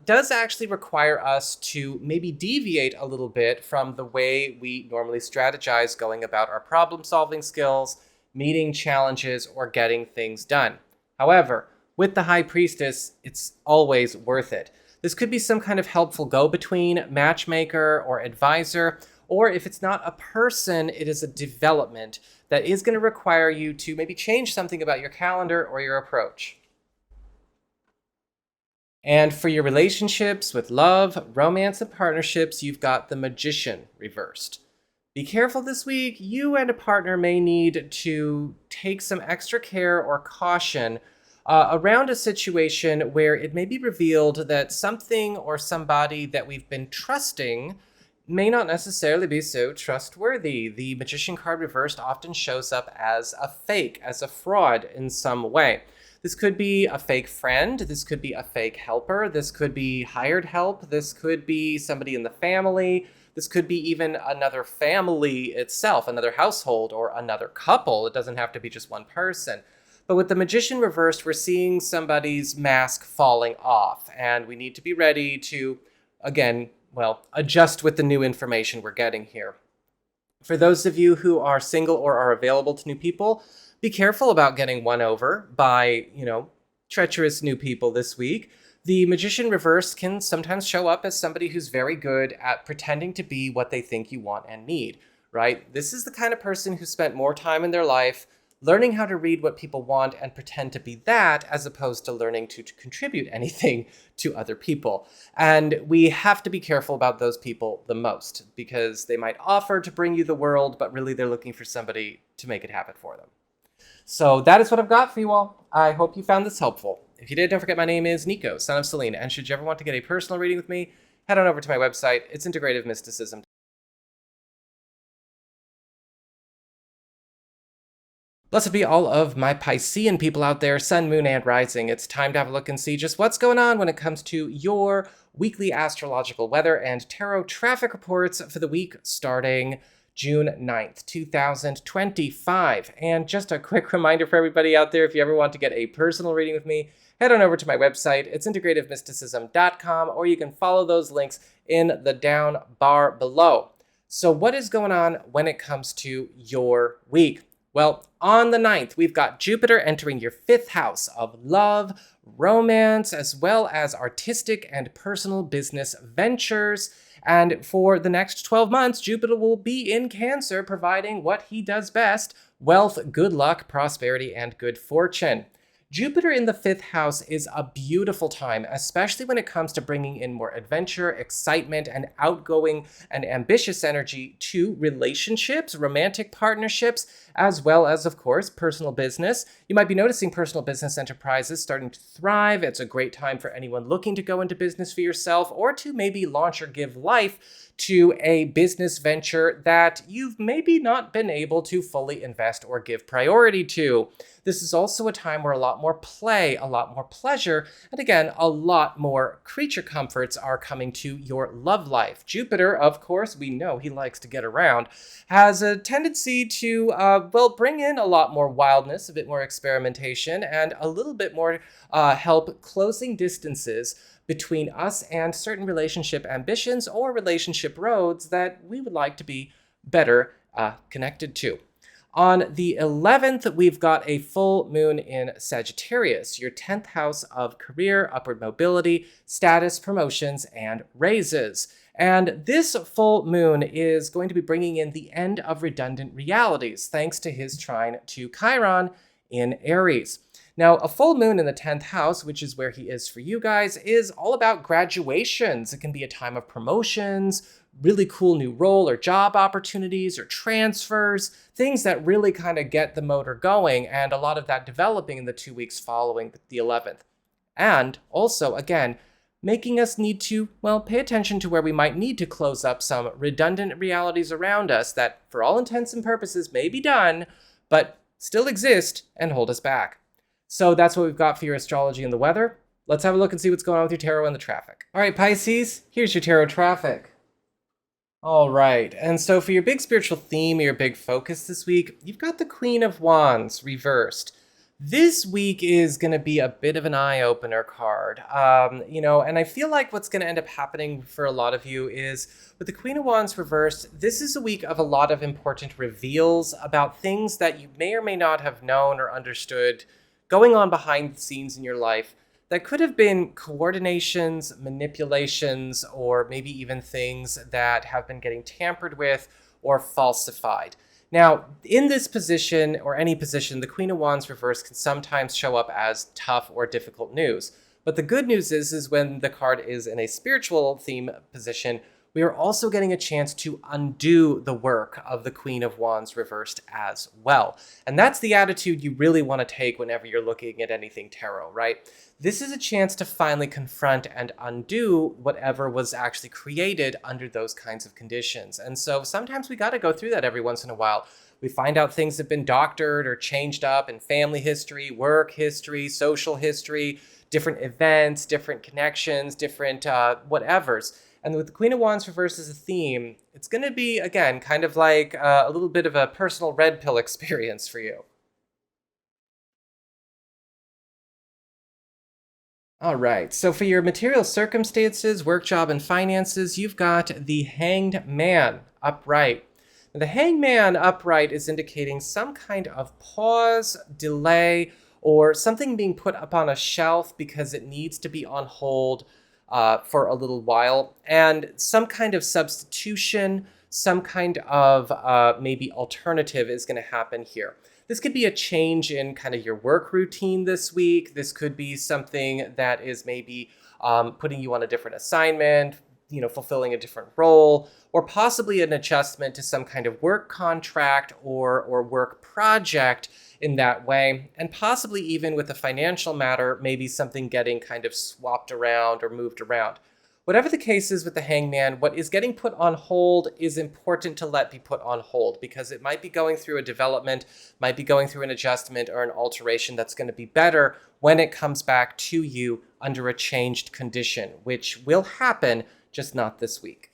does actually require us to maybe deviate a little bit from the way we normally strategize going about our problem-solving skills, meeting challenges, or getting things done. However, with the High Priestess, it's always worth it. This could be some kind of helpful go-between, matchmaker, or advisor, or if it's not a person, it is a development that is going to require you to maybe change something about your calendar or your approach. And for your relationships with love, romance, and partnerships, you've got the Magician reversed. Be careful this week. You and a partner may need to take some extra care or caution around a situation where it may be revealed that something or somebody that we've been trusting may not necessarily be so trustworthy. The Magician card reversed often shows up as a fake, as a fraud in some way. This could be a fake friend, this could be a fake helper, this could be hired help, this could be somebody in the family, this could be even another family itself, another household, or another couple. It doesn't have to be just one person. But with the Magician reversed, we're seeing somebody's mask falling off, and we need to be ready to, again, well, adjust with the new information we're getting here. For those of you who are single or are available to new people, be careful about getting won over by, treacherous new people this week. The Magician reversed can sometimes show up as somebody who's very good at pretending to be what they think you want and need, right? This is the kind of person who spent more time in their life learning how to read what people want and pretend to be that, as opposed to learning to contribute anything to other people. And we have to be careful about those people the most, because they might offer to bring you the world, but really they're looking for somebody to make it happen for them. So that is what I've got for you all. I hope you found this helpful. If you did, don't forget my name is Nico, Son of Selene, and should you ever want to get a personal reading with me, head on over to my website. It's Integrative Mysticism. Blessed be all of my Piscean people out there, Sun, Moon, and Rising. It's time to have a look and see just what's going on when it comes to your weekly astrological weather and tarot traffic reports for the week starting June 9th, 2025. And just a quick reminder for everybody out there, if you ever want to get a personal reading with me, head on over to my website. It's integrativemysticism.com, or you can follow those links in the down bar below. So what is going on when it comes to your week? Well, on the 9th, we've got Jupiter entering your 5th house of love, romance, as well as artistic and personal business ventures. And for the next 12 months, Jupiter will be in Cancer, providing what he does best: wealth, good luck, prosperity, and good fortune. Jupiter in the 5th house is a beautiful time, especially when it comes to bringing in more adventure, excitement, and outgoing and ambitious energy to relationships, romantic partnerships, as well as, of course, personal business. You might be noticing personal business enterprises starting to thrive. It's a great time for anyone looking to go into business for yourself, or to maybe launch or give life to a business venture that you've maybe not been able to fully invest or give priority to. This is also a time where a lot more play, a lot more pleasure, and again, a lot more creature comforts are coming to your love life. Jupiter, of course, we know he likes to get around, has a tendency to, bring in a lot more wildness, a bit more experimentation, and a little bit more help closing distances between us and certain relationship ambitions or relationship roads that we would like to be better connected to. On the 11th, we've got a full moon in Sagittarius, your 10th house of career, upward mobility, status, promotions, and raises. And this full moon is going to be bringing in the end of redundant realities, thanks to his trine to Chiron in Aries. Now, a full moon in the 10th house, which is where he is for you guys, is all about graduations. It can be a time of promotions, really cool new role or job opportunities or transfers, things that really kind of get the motor going, and a lot of that developing in the 2 weeks following the 11th. And also, again, making us need to, pay attention to where we might need to close up some redundant realities around us that, for all intents and purposes, may be done, but still exist and hold us back. So that's what we've got for your astrology and the weather. Let's have a look and see what's going on with your tarot and the traffic. All right, Pisces, here's your tarot traffic. All right, and so for your big spiritual theme, your big focus this week, you've got the Queen of Wands reversed. This week is going to be a bit of an eye-opener card, and I feel like what's going to end up happening for a lot of you is, with the Queen of Wands reversed, this is a week of a lot of important reveals about things that you may or may not have known or understood going on behind the scenes in your life that could have been coordinations, manipulations, or maybe even things that have been getting tampered with or falsified. Now, in this position, or any position, the Queen of Wands reversed can sometimes show up as tough or difficult news. But the good news is when the card is in a spiritual theme position, we are also getting a chance to undo the work of the Queen of Wands reversed as well. And that's the attitude you really want to take whenever you're looking at anything tarot, right? This is a chance to finally confront and undo whatever was actually created under those kinds of conditions. And so sometimes we got to go through that every once in a while. We find out things have been doctored or changed up in family history, work history, social history, different events, different connections, different whatevers. And with the Queen of Wands reversed as a theme, it's going to be, again, kind of like a little bit of a personal red pill experience for you. All right, so for your material circumstances, work, job, and finances, you've got the Hanged Man upright. Now, the Hanged Man upright is indicating some kind of pause, delay, or something being put up on a shelf because it needs to be on hold for a little while, and some kind of substitution, some kind of maybe alternative is going to happen here. This could be a change in kind of your work routine this week. This could be something that is maybe putting you on a different assignment, fulfilling a different role, or possibly an adjustment to some kind of work contract or work project in that way. And possibly even with a financial matter, maybe something getting kind of swapped around or moved around. Whatever the case is with the Hangman, what is getting put on hold is important to let be put on hold because it might be going through a development, might be going through an adjustment or an alteration that's going to be better when it comes back to you under a changed condition, which will happen, just not this week.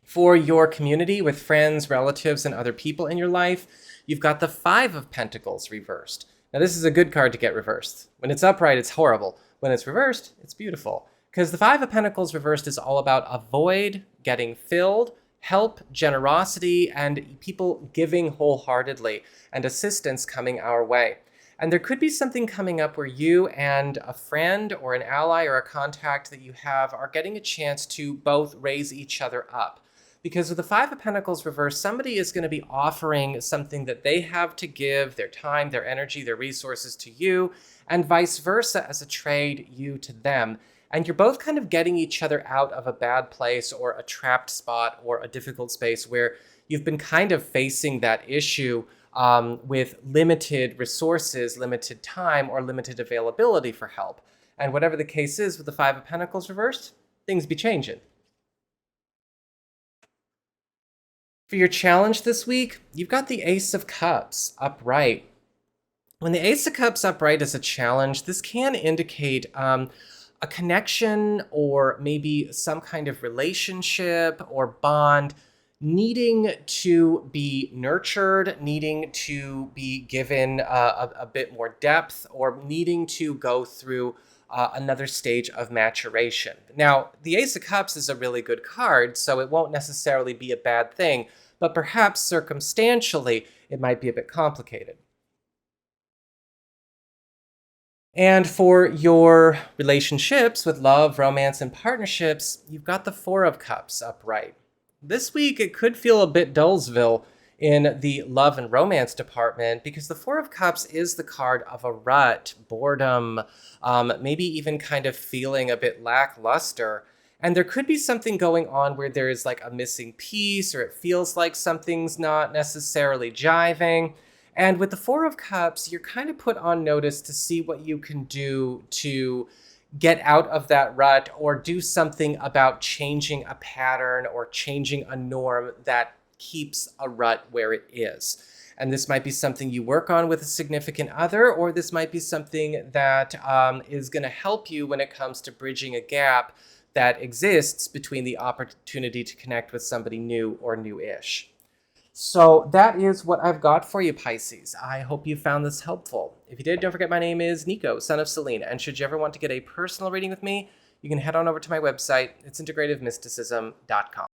For your community with friends, relatives, and other people in your life, you've got the Five of Pentacles reversed. Now, this is a good card to get reversed. When it's upright, it's horrible. When it's reversed, it's beautiful. Because the Five of Pentacles reversed is all about a void getting filled, help, generosity, and people giving wholeheartedly, and assistance coming our way. And there could be something coming up where you and a friend or an ally or a contact that you have are getting a chance to both raise each other up. Because with the Five of Pentacles reversed, somebody is going to be offering something that they have to give, their time, their energy, their resources to you, and vice versa as a trade, you to them. And you're both kind of getting each other out of a bad place or a trapped spot or a difficult space where you've been kind of facing that issue with limited resources, limited time, or limited availability for help. And whatever the case is with the Five of Pentacles reversed, things be changing. For your challenge this week, you've got the Ace of Cups upright. When the Ace of Cups upright is a challenge, this can indicate a connection or maybe some kind of relationship or bond needing to be nurtured, needing to be given a bit more depth, or needing to go through another stage of maturation. Now, the Ace of Cups is a really good card, so it won't necessarily be a bad thing, but perhaps circumstantially, it might be a bit complicated. And for your relationships with love, romance, and partnerships, you've got the Four of Cups upright. This week, it could feel a bit Dullsville in the love and romance department because the Four of Cups is the card of a rut, boredom, maybe even kind of feeling a bit lackluster. And there could be something going on where there is like a missing piece or it feels like something's not necessarily jiving. And with the Four of Cups, you're kind of put on notice to see what you can do to get out of that rut or do something about changing a pattern or changing a norm that keeps a rut where it is. And this might be something you work on with a significant other, or this might be something that is going to help you when it comes to bridging a gap that exists between the opportunity to connect with somebody new or new-ish. So that is what I've got for you, Pisces. I hope you found this helpful. If you did, don't forget my name is Nico, Son of Selene. And should you ever want to get a personal reading with me, you can head on over to my website. It's integrativemysticism.com.